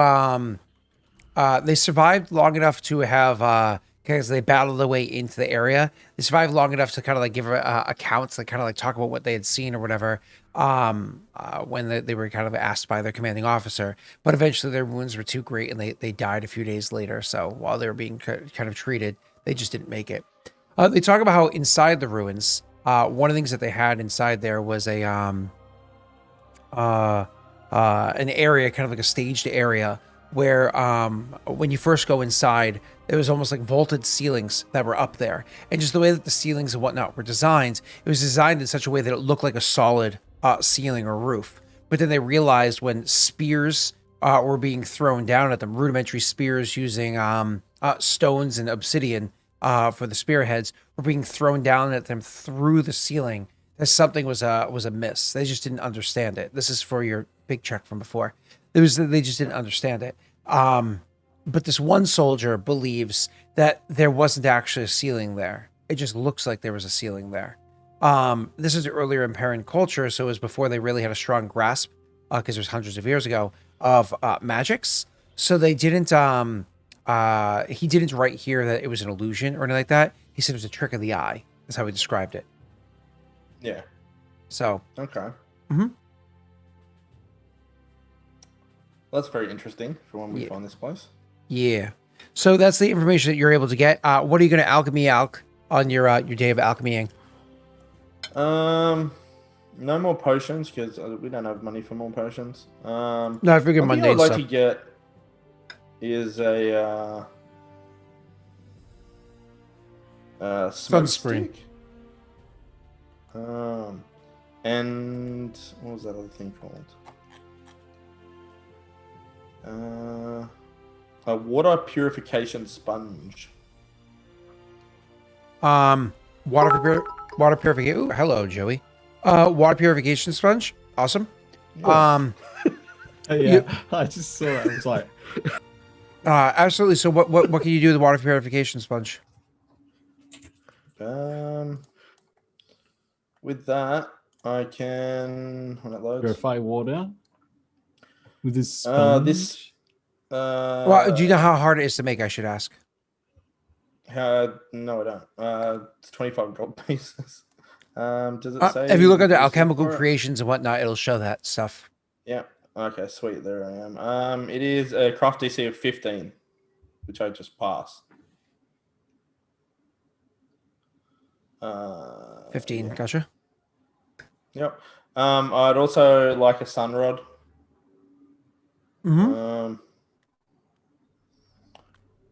have because they battled their way into the area. They survived long enough to kind of like give accounts, like kind of like talk about what they had seen or whatever, when they were kind of asked by their commanding officer. But eventually their wounds were too great and they died a few days later. So while they were being kind of treated, they just didn't make it. They talk about how inside the ruins, one of the things that they had inside there was an area, kind of like a staged area, where when you first go inside, it was almost like vaulted ceilings that were up there. And just the way that the ceilings and whatnot were designed, it was designed in such a way that it looked like a solid ceiling or roof. But then they realized when spears were being thrown down at them, rudimentary spears using stones and obsidian for the spearheads were being thrown down at them through the ceiling, that something was amiss. They just didn't understand it. This is for your big check from before. They just didn't understand it. But this one soldier believes that there wasn't actually a ceiling there. It just looks like there was a ceiling there. This is earlier in Perrin culture, so it was before they really had a strong grasp, because it was hundreds of years ago, of magics. So they didn't, he didn't write here that it was an illusion or anything like that. He said it was a trick of the eye. That's how he described it. Yeah. So. Okay. Mm-hmm. That's very interesting for when we find this place. Yeah. So that's the information that you're able to get. What are you going to alchemy on your day of alchemying? No more potions because we don't have money for more potions. No, I figured Monday. What I'd like to get is a smoke sunscreen. stick. And what was that other thing called? A water purification sponge. Water purification. Ooh, hello, Joey. Water purification sponge. Awesome. Yeah. I just saw it. I was like, absolutely. So what can you do with the water purification sponge? With that, I can when it loads. purify water with this sponge. Well, do you know how hard it is to make? I should ask. No, I don't. It's 25 gold pieces. Does it say? If you look under alchemical creations and whatnot, it'll show that stuff. Yeah. Okay. Sweet. There I am. It is a craft DC of 15, which I just passed. 15. Yeah. Gotcha. Yep. I'd also like a sun rod. Mm-hmm.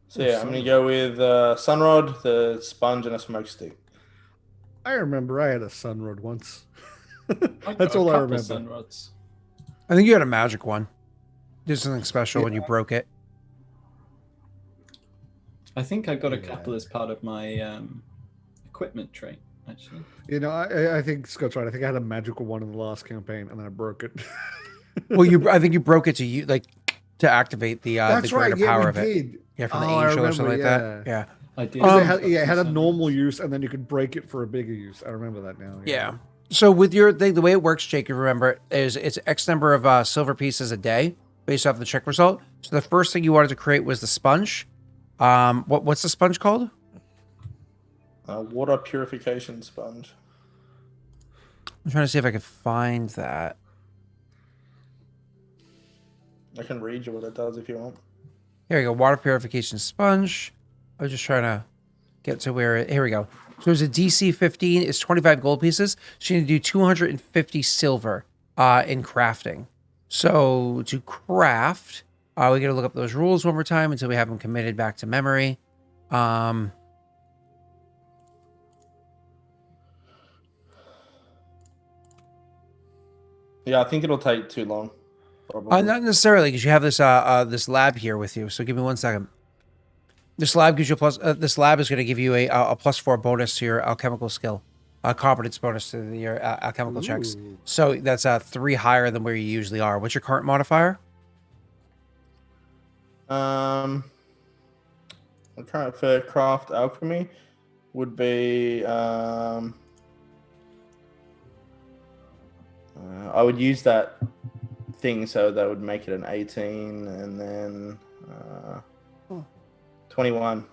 So yeah, I'm gonna go with sun rod, the sponge, and a smoke stick. I remember I had a sun rod once. That's all I remember. Sunrods. I think you had a magic one. Did something special when you broke it. I think I got a couple as part of my equipment trait, actually. You know, I think Scott's right. I think I had a magical one in the last campaign, and then I broke it. Well, I think you broke it to activate the greater power of it. Did. Yeah, from the angel or something like that. Yeah. I did. It had a normal use, and then you could break it for a bigger use. I remember that now. Yeah. So with your thing, the way it works, Jake, if you remember, is it's X number of silver pieces a day based off the check result. So the first thing you wanted to create was the sponge. What's the sponge called? Water purification sponge. I'm trying to see if I can find that. I can read you what it does if you want. Here we go. Water purification sponge. I was just trying to get to where it. Here we go. So it's a DC 15. It's 25 gold pieces. So you need to do 250 silver in crafting. So to craft, we got to look up those rules one more time until we have them committed back to memory. Yeah, I think it'll take too long. Probably. Not necessarily, because you have this this lab here with you. So give me 1 second. This lab gives you a plus. This lab is going to give you a +4 bonus to your alchemical skill, competence bonus to your alchemical checks. So that's 3 higher than where you usually are. What's your current modifier? I'm trying for craft alchemy would be I would use that thing, so that would make it an 18, and then 21.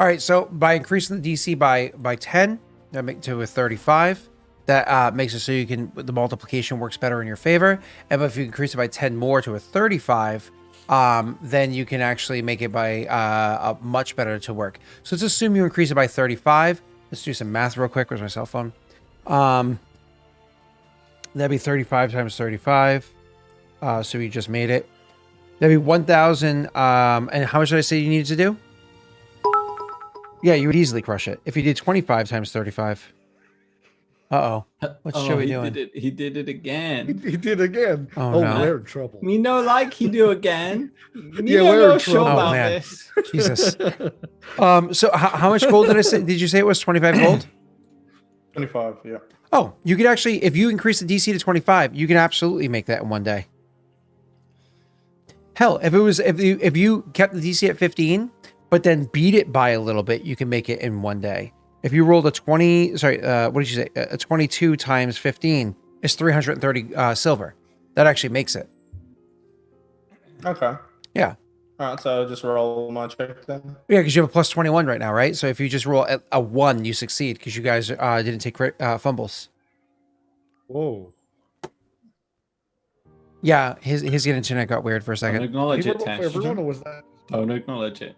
All right, so by increasing the DC by 10, that make to a 35. That makes it so you can the multiplication works better in your favor. And if you increase it by 10 more to a 35, then you can actually make it by a much better to work. So let's assume you increase it by 35. Let's do some math real quick. Where's my cell phone? That'd be 35 times 35. So you just made it. That'd be 1,000. And how much did I say you needed to do? Yeah, you would easily crush it if you did 25 times 35. Uh-oh. What should we doing? He did it again. He did again. Oh, no. We're in trouble. Me no like he do again. Me Yeah, no we're in know sure trouble. about Oh, man. this. Jesus. So how much gold did I say? Did you say it was 25 gold? 25, yeah. Oh, you could actually, if you increase the DC to 25, you can absolutely make that in one day. Hell, if you kept the DC at 15, but then beat it by a little bit, you can make it in one day. If you rolled a 20, what did you say? A 22 times 15 is 330 silver. That actually makes it. Okay. Yeah. All right, so just roll my check then. Yeah, because you have a plus 21 right now, right? So if you just roll a 1, you succeed because you guys didn't take fumbles. Whoa. Yeah, his internet got weird for a Don't second. acknowledge He it, rolled for Tash. everyone, or was that? Don't acknowledge it.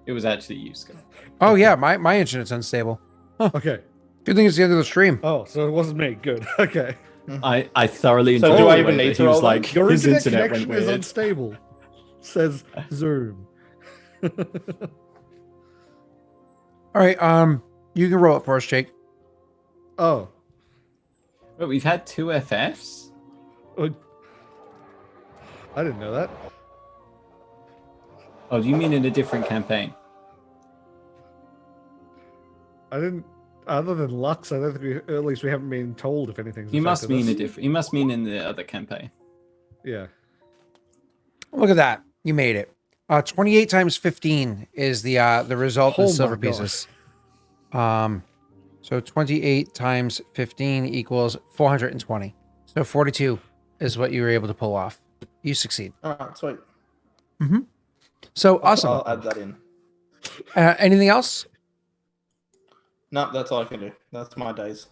It was actually you, Scott. Oh yeah, my internet's unstable. Okay. Good thing it's the end of the stream. Oh, so it wasn't me. Good. Okay. I thoroughly So enjoyed do I the even way need that to he was roll like, that? Your his internet internet connection went is weird. unstable. Says Zoom. All right, you can roll it for us, Jake. Oh. But we've had 2 FFs? I didn't know that. Oh, do you mean in a different campaign? I didn't. Other than Lux, I don't think at least we haven't been told if anything's. You must affected mean us. a different. You must mean in the other campaign. Yeah. Look at that, you made it. 28 times 15 is the result Oh of my silver gosh. pieces. So 28 times 15 equals 420. So 42 is what you were able to pull off. You succeed. All right, sweet. So awesome. I'll add that in. Anything else? No, that's all I can do. That's my days.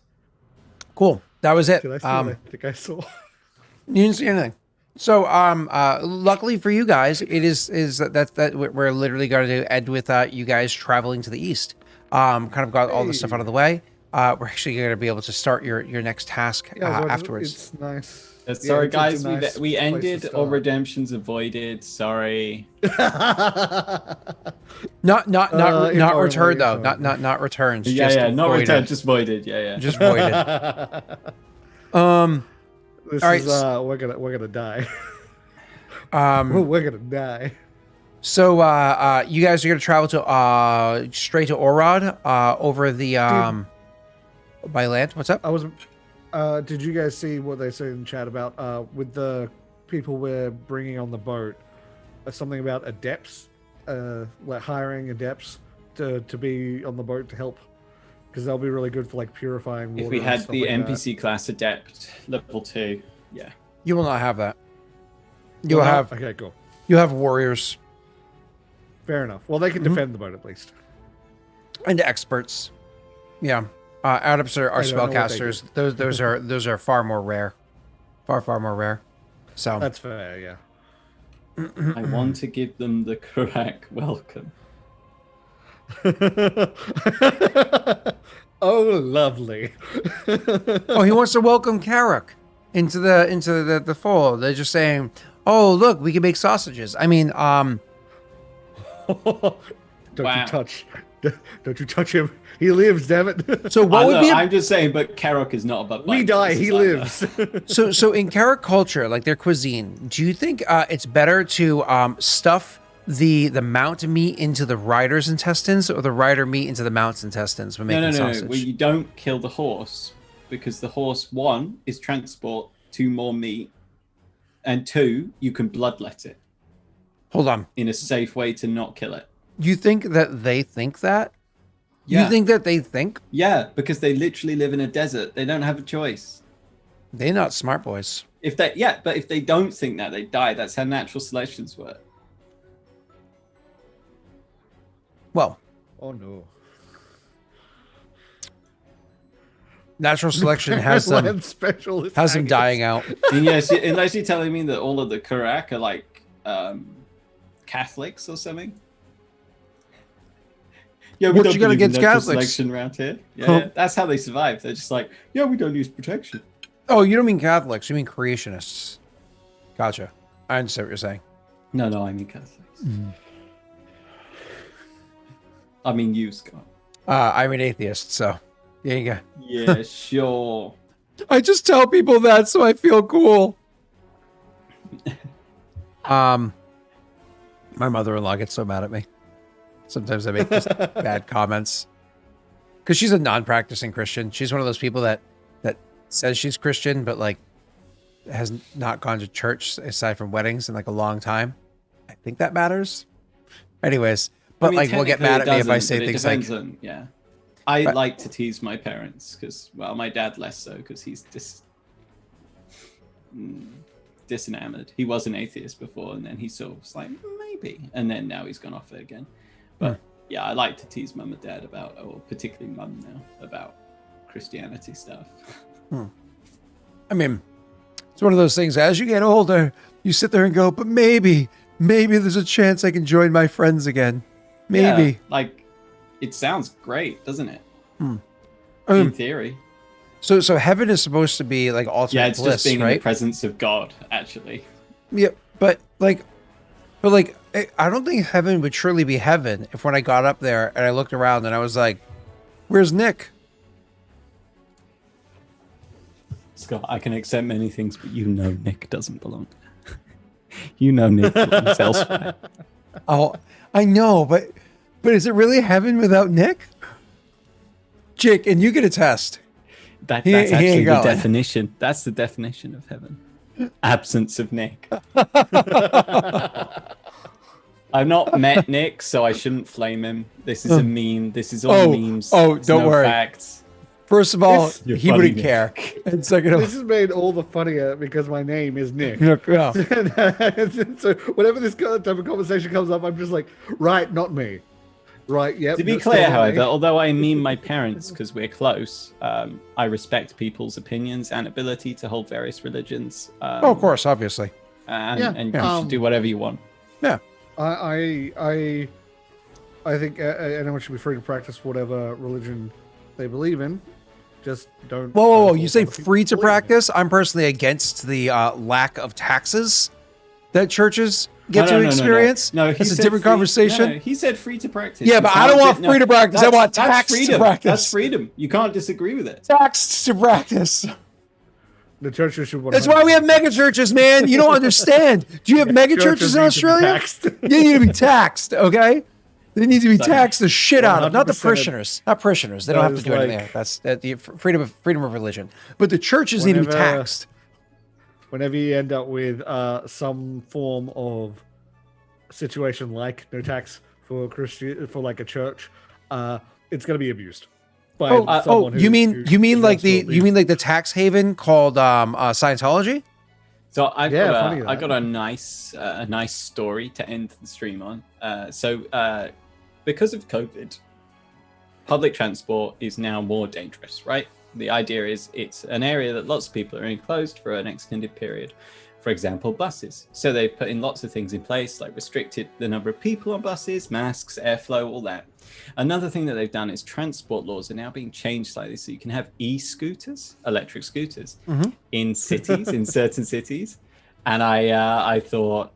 Cool. That was it. Did I see what I think I saw? You didn't see anything. So, luckily for you guys, it is that we're literally going to end with you guys traveling to the east. Kind of got all the stuff out of the way. We're actually going to be able to start your next task afterwards. It's nice. Sorry, it's a guys. nice We place to ended. All start. redemptions avoided. Sorry. Not Environmentally return though. fine. Not returns. Yeah, just yeah. Not voided. returned. Just voided. Yeah, yeah. Just voided. This All right, is we're gonna die. Um, We're gonna die. So you guys are going to travel to straight to Orod over the by land. What's up? I was. Did you guys see what they said in chat about with the people we're bringing on the boat? Something about adepts like hiring adepts to be on the boat to help, because they'll be really good for like purifying water. If we and had stuff the like NPC class adept level 2, yeah. You will not have that. that. You'll have Okay, cool. you'll have warriors Fair enough. Well, they can defend the boat at least. and experts. Yeah. Adepts are I don't know what they spellcasters. Those are far more rare. Far more rare. So That's fair. Yeah. I want to give them the correct welcome. Oh, lovely. oh, he wants to welcome Carrick into the fold. They're just saying, "Oh, look, we can make sausages." I mean, Don't Wow. you touch. Don't you touch him. He lives, damn it. so what would be? I'm just saying, but Karok is not above. We die, he lives. So in Carrick culture, like their cuisine, do you think it's better to stuff the mount meat into the rider's intestines or the rider meat into the mount's intestines when making sausage? Well, you don't kill the horse because the horse, 1, is transport, 2, more meat, and 2, you can bloodlet it Hold on. in a safe way to not kill it. You think that they think that? Yeah. You think that they think? Yeah, because they literally live in a desert. They don't have a choice. They're not smart boys. But if they don't think that, they die. That's how natural selections work. Well, Oh, no. natural selection has them Land specialist has them haggis. dying out. And yes, unless you're telling me that all of the Kurak are like Catholics or something. Yeah, What don't you got believe in against natural Catholics? selection around here. Yeah, Huh. yeah, that's how they survive. They're just like, yeah, we don't use protection. Oh, you don't mean Catholics. You mean creationists. Gotcha. I understand what you're saying. No, I mean Catholics. I mean you, Scott. I'm an atheist, so there you go. Yeah, sure. I just tell people that so I feel cool. My mother-in-law gets so mad at me. Sometimes I make just bad comments. Because she's a non-practicing Christian. She's one of those people that says she's Christian, but like has not gone to church aside from weddings in like a long time. I think that matters. Anyways, but I mean, like we'll get mad at technically me it if I doesn't, say but it things like, depends on, yeah. I But- like to tease my parents because, well, my dad less so because he's disenamored. He was an atheist before, and then he sort of was like, maybe. And then now he's gone off it again. But yeah, I like to tease mum and dad about, or particularly mum now, about Christianity stuff. I mean, it's one of those things. As you get older, you sit there and go, but maybe there's a chance I can join my friends again. Maybe. Yeah, like, it sounds great, doesn't it? In Um, theory. so heaven is supposed to be like ultimate Yeah, it's bliss, just being in right? the presence of God, actually. Yeah, but I don't think heaven would truly be heaven if when I got up there and I looked around and I was like, "Where's Nick?" Scott, I can accept many things, but you know Nick doesn't belong. You know Nick belongs elsewhere. Oh, I know, but is it really heaven without Nick? Jake, and you get a test. That's He actually ain't the going. definition. That's the definition of heaven. Absence of Nick. I've not met Nick, so I shouldn't flame him. This is a meme. This is all Oh, memes. oh, It's don't no worry. Facts. First of all, You're he funny, wouldn't Nick. care. And second of This is made all the funnier because my name is Nick. all, yeah. So whenever this type of conversation comes up, I'm just like, right, not me. Right, yep. To be that's clear, still not however, me. although I meme my parents because we're close, I respect people's opinions and ability to hold various religions. Oh, of course, obviously. And, Yeah, and you yeah. should do whatever you want. Yeah. I think anyone should be free to practice whatever religion they believe in. Just don't. Whoa! don't You force say other people free to believe in it. practice? I'm personally against the lack of taxes that churches get to experience. No, he it's a said different free- conversant. No, he said free to practice. Yeah, You but I can't don't want di- free to practice. I that's- want that's taxed to freedom. practice. That's freedom. You can't disagree with it. Taxed to practice. The churches should. That's why we have mega churches, man. You don't understand. Do you have mega churches in Australia? They need to be taxed. Okay. They need to be taxed the shit out of, not the 100% parishioners. Not parishioners. They don't have to That do is anything. like- That's the freedom of religion. But the churches need to be Whenever- taxed. Whenever you end up with some form of situation like no tax for for like a church, it's going to be abused. By someone you mean who like wants to abuse. the tax haven called Scientology? So I funny got a nice story to end the stream on. Because of COVID, public transport is now more dangerous, right? The idea is it's an area that lots of people are enclosed for an extended period. For example, buses. So they put in lots of things in place, like restricted the number of people on buses, masks, airflow, all that. Another thing that they've done is transport laws are now being changed slightly, so you can have e-scooters, electric scooters, in cities, in certain cities. And I thought,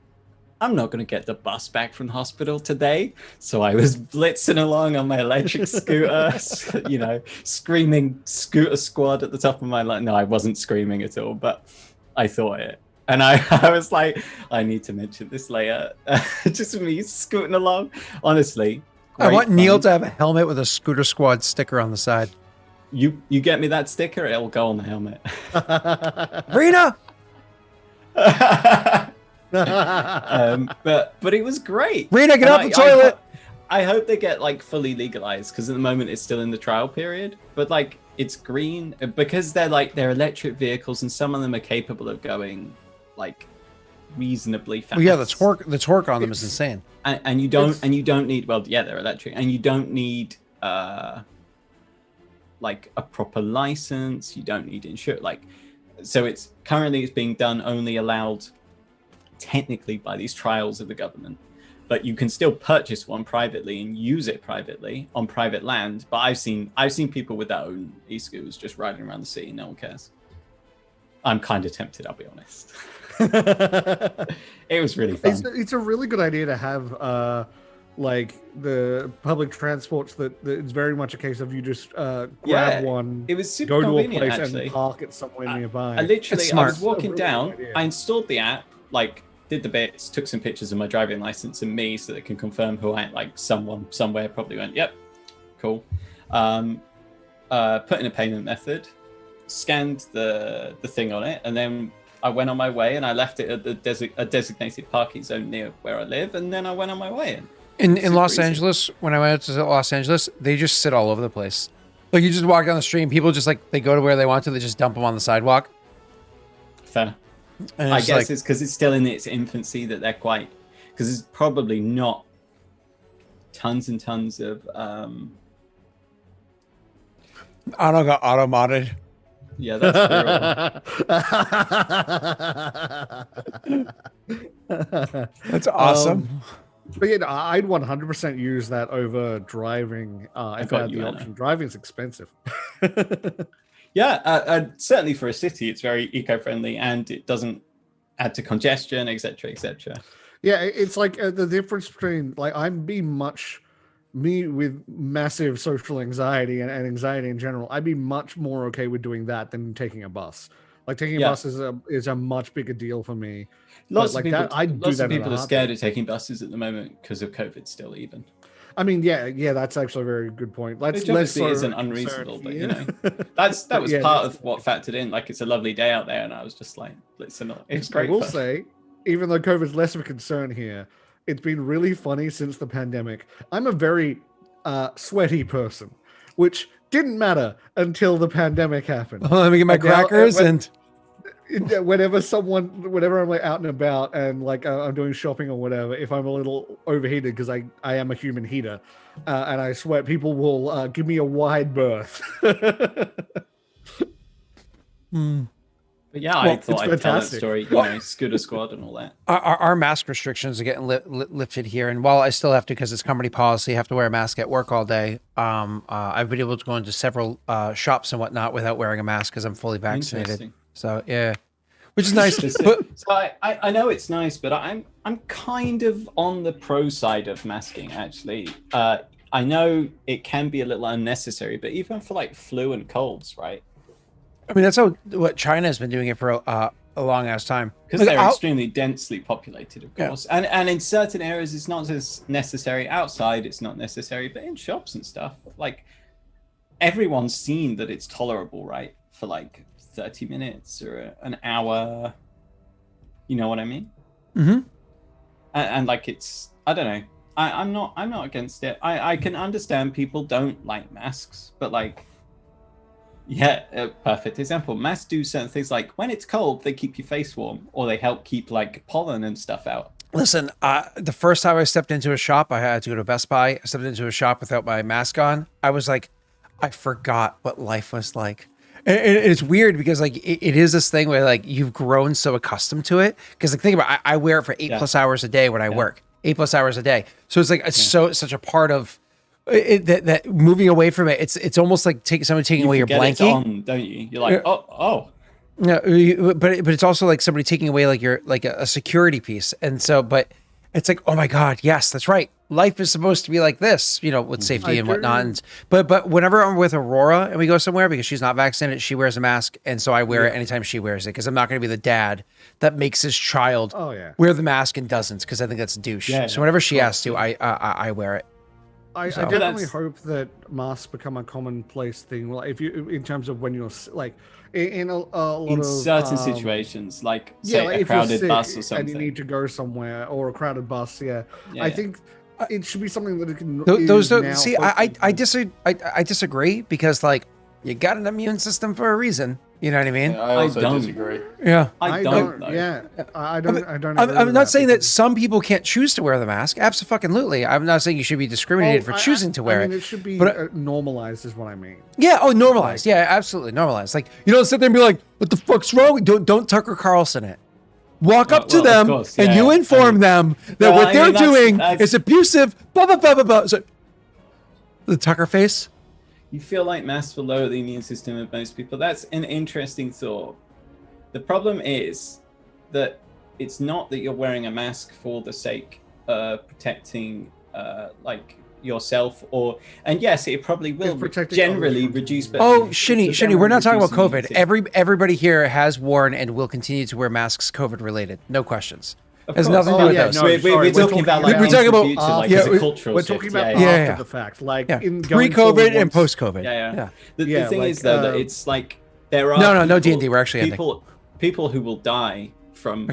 I'm not going to get the bus back from the hospital today. So I was blitzing along on my electric scooter, you know, screaming scooter squad at the top of my lungs. No, I wasn't screaming at all, but I thought it. And I was like, I need to mention this later. Just me scooting along. Honestly, I want fun. Neil to have a helmet with a scooter squad sticker on the side. You get me that sticker, it'll go on the helmet. Rena! But it was great. Rena, get off the toilet! I hope they get like fully legalized, because at the moment it's still in the trial period. But like it's green because they're electric vehicles, and some of them are capable of going like reasonably fast. Well, yeah, the torque on them is insane. And you don't need, well, yeah, they're electric, and you don't need like a proper license. You don't need insurance. Like, so it's being done only allowed technically by these trials of the government, but you can still purchase one privately and use it privately on private land. But I've seen people with their own e-scooters just riding around the city. No one cares. I'm kind of tempted, I'll be honest. It was really fun. It's a really good idea to have like the public transports that it's very much a case of you just grab one, it was super go to a convenient, place actually. and park it somewhere nearby. I was walking down, I installed the app, like did the bits, took some pictures of my driving license and me so that it can confirm who I am. Like someone somewhere probably went, yep, cool. Put in a payment method, scanned the thing on it, and then I went on my way, and I left it at a designated parking zone near where I live, and then I went on my way. In Los Angeles, when I went to Los Angeles, they just sit all over the place. Like you just walk down the street, and people just like they go to where they want to, they just dump them on the sidewalk. Fair. I guess it's because it's still in its infancy that they're quite, because there's probably not tons and tons of Auto got auto-modded. Yeah, that's That's awesome. But yeah, I'd 100% use that over driving. If I had the option. Driving's expensive. Yeah, certainly for a city, it's very eco-friendly and it doesn't add to congestion, etc., etc. Yeah, it's like the difference between like me with massive social anxiety and anxiety in general. I'd be much more okay with doing that than taking a bus. Like taking a bus is a much bigger deal for me. Lots of people are scared of taking buses at the moment because of COVID still even. I mean, yeah, that's actually a very good point. Which obviously isn't unreasonable, but you know, that was part of what factored in. Like, it's a lovely day out there, and I was just like, listen, it's great. I will say, even though COVID's less of a concern here, it's been really funny since the pandemic. I'm a very sweaty person, which didn't matter until the pandemic happened. Let me get my crackers whenever I'm like out and about and like I'm doing shopping or whatever, if I'm a little overheated, because I am a human heater, and I sweat, people will give me a wide berth. But yeah, I thought I'd tell that story, Scooter Squad and all that. Our mask restrictions are getting lifted here, and while I still have to, because it's company policy, have to wear a mask at work all day, I've been able to go into several shops and whatnot without wearing a mask because I'm fully vaccinated. So yeah, which is nice. So I know it's nice, but I'm kind of on the pro side of masking, actually. I know it can be a little unnecessary, but even for like flu and colds, right? I mean, that's what China has been doing it for a long ass time. Because they're extremely densely populated, of course. Yeah. And in certain areas, it's not as necessary. Outside, it's not necessary. But in shops and stuff, like, everyone's seen that it's tolerable, right? For like 30 minutes or an hour. You know what I mean? Mm-hmm. and like it's I don't know. I'm not against it. I can understand people don't like masks, but like. Yeah, a perfect example. Masks do certain things like when it's cold, they keep your face warm, or they help keep like pollen and stuff out. Listen, the first time I stepped into a shop, I had to go to Best Buy. I stepped into a shop without my mask on. I was like, I forgot what life was like. And it's weird because like it is this thing where like you've grown so accustomed to it. Because like think about it, I wear it for 8+ hours a day when I work. 8+ hours a day. So it's like it's such a part of that moving away from it. It's almost like someone taking away your blankie. It's on, don't you? You're like, oh. No, but it's also like somebody taking away like your like a security piece, and so but it's like, oh my god, yes, that's right. Life is supposed to be like this, you know, with safety and whatnot. And, but whenever I'm with Aurora and we go somewhere because she's not vaccinated, she wears a mask, and so I wear it anytime she wears it because I'm not going to be the dad that makes his child wear the mask and doesn't because I think that's a douche. So whenever she has to, I wear it. I definitely hope that masks become a commonplace thing. Like if you, in terms of when you're like in a lot of certain situations, like say like a crowded bus or something, and you need to go somewhere or a crowded bus. I think it should be something that it can. See, I disagree because like you got an immune system for a reason. You know what I mean? Yeah, I also disagree. Yeah, I don't. Yeah, I don't. I'm not saying that some people can't choose to wear the mask. Absolutely. I'm not saying you should be discriminated for choosing to wear it. It should be normalized, is what I mean. Yeah. Oh, normalized. Yeah, absolutely normalized. Like you don't sit there and be like, "What the fuck's wrong?" Don't Tucker Carlson it. Walk up to them and you inform them that what they're doing is abusive. Blah blah blah blah blah. So, the Tucker face. You feel like masks will lower the immune system of most people. That's an interesting thought. The problem is that it's not that you're wearing a mask for the sake of protecting like yourself and yes, it probably will generally reduce. But Shinny, we're not talking about COVID. Everybody here has worn and will continue to wear masks COVID related. No questions. There's nothing to do with those. We're talking about like we're talking about a cultural we're talking about shift. after the fact, like in pre-COVID and post-COVID. The thing is though that it's like there are no D&D. We're actually people who will die from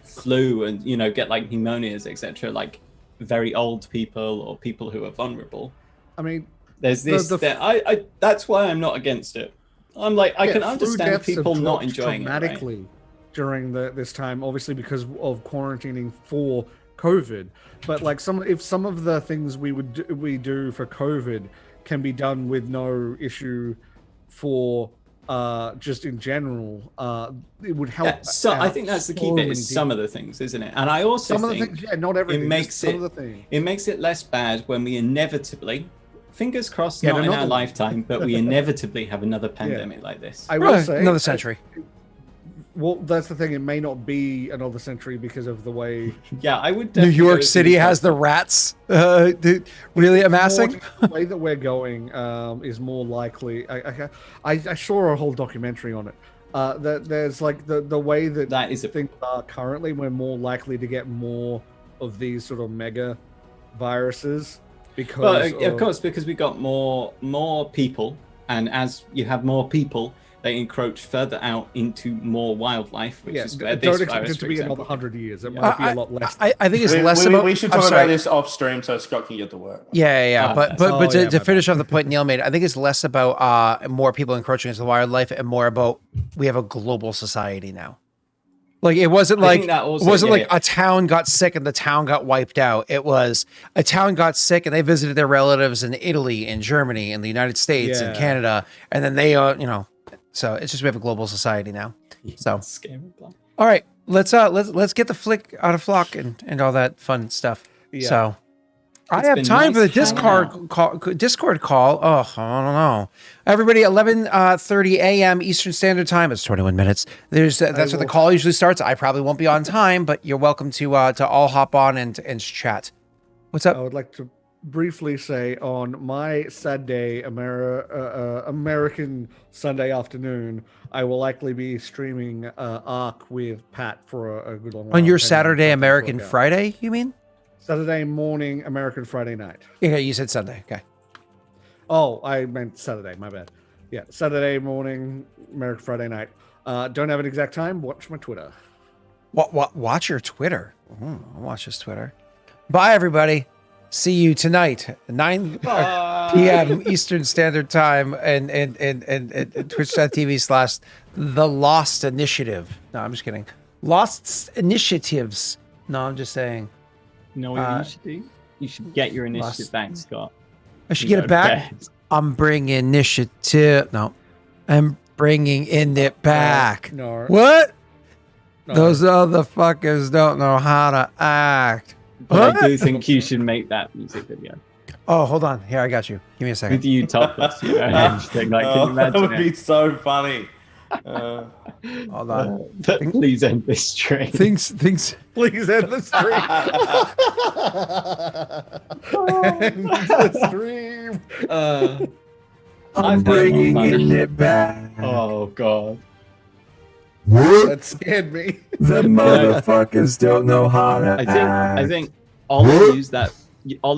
flu and get like pneumonias, etc. Like very old people or people who are vulnerable. I mean, there's this. That's why I'm not against it. I'm like I can understand people not enjoying it. Right? During this time, obviously because of quarantining for COVID, but like if some of the things we do for COVID can be done with no issue for just in general, it would help. So I think that's the key bit is some of the things, isn't it? And I also think of the things, not everything. It makes it less bad when we inevitably, fingers crossed, not in our lifetime, but we inevitably have another pandemic like this. I will say another century. Well, that's the thing. It may not be another century because of the way. Yeah, I would. New York City has the rats really amassing. The way that we're going is more likely. I saw a whole documentary on it. That there's like the way that is things are currently. We're more likely to get more of these sort of mega viruses because. Of course, because we got more people, and as you have more people, they encroach further out into more wildlife, which is where this don't expect it to be another 100 years. It might be a lot less. I think it's less about. We should talk about this off stream so Scott can get to work. But to finish off the point Neil made, I think it's less about more people encroaching into the wildlife and more about we have a global society now. Like it wasn't like a town got sick and the town got wiped out. It was a town got sick and they visited their relatives in Italy and Germany and the United States and Canada, and then they So it's just we have a global society now. So all right, let's get the flick out of flock and all that fun stuff. Yeah. So I have time for the Discord call. Oh, I don't know. Everybody, 11:30 a.m. Eastern Standard Time. It's 21 minutes. That's where the call usually starts. I probably won't be on time, but you're welcome to all hop on and chat. What's up? I would like to briefly say on my sad day, American Sunday afternoon, I will likely be streaming Ark with Pat for a good long while. On your Saturday, American Friday, you mean? Saturday morning, American Friday night. Yeah, you said Sunday. Okay. Oh, I meant Saturday. My bad. Yeah, Saturday morning, American Friday night. Don't have an exact time. Watch my Twitter. Watch your Twitter. I'll watch his Twitter. Bye, everybody. See you tonight, 9 p.m. Eastern Standard Time, and twitch.tv/The Lost Initiative. No, I'm just kidding. Lost Initiatives. No, I'm just saying. No, what you should do? You should get your initiative back, Scott. I should get it back. I'm bringing initiative. No, I'm bringing it back. No. What? No. Those other fuckers don't know how to act. But I do think you should make that music video. Oh, hold on. Here, I got you. Give me a second. With you topless, you know, and just think, like, can you imagine that would it? be so funny. Hold on. Please end this stream. Things. Please end the stream. End the stream. I'm bringing it back. Oh god. That scared me. The motherfuckers don't know how to I think Ollie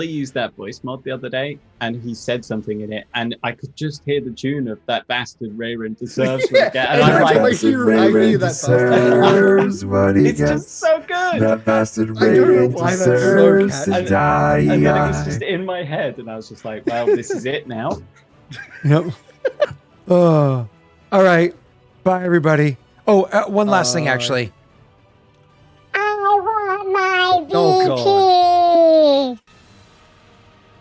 used that voice mod the other day, and he said something in it, and I could just hear the tune of that bastard Rayron deserves what he gets. And I'm like, I hear that deserves what he it's just so good. That bastard I don't know why that's so deserves catchy. to die. And then it was just in my head, and I was just like, well, this is it now. Yep. Oh, all right. Bye, everybody. Oh, one last thing, actually. I want my Oh, God.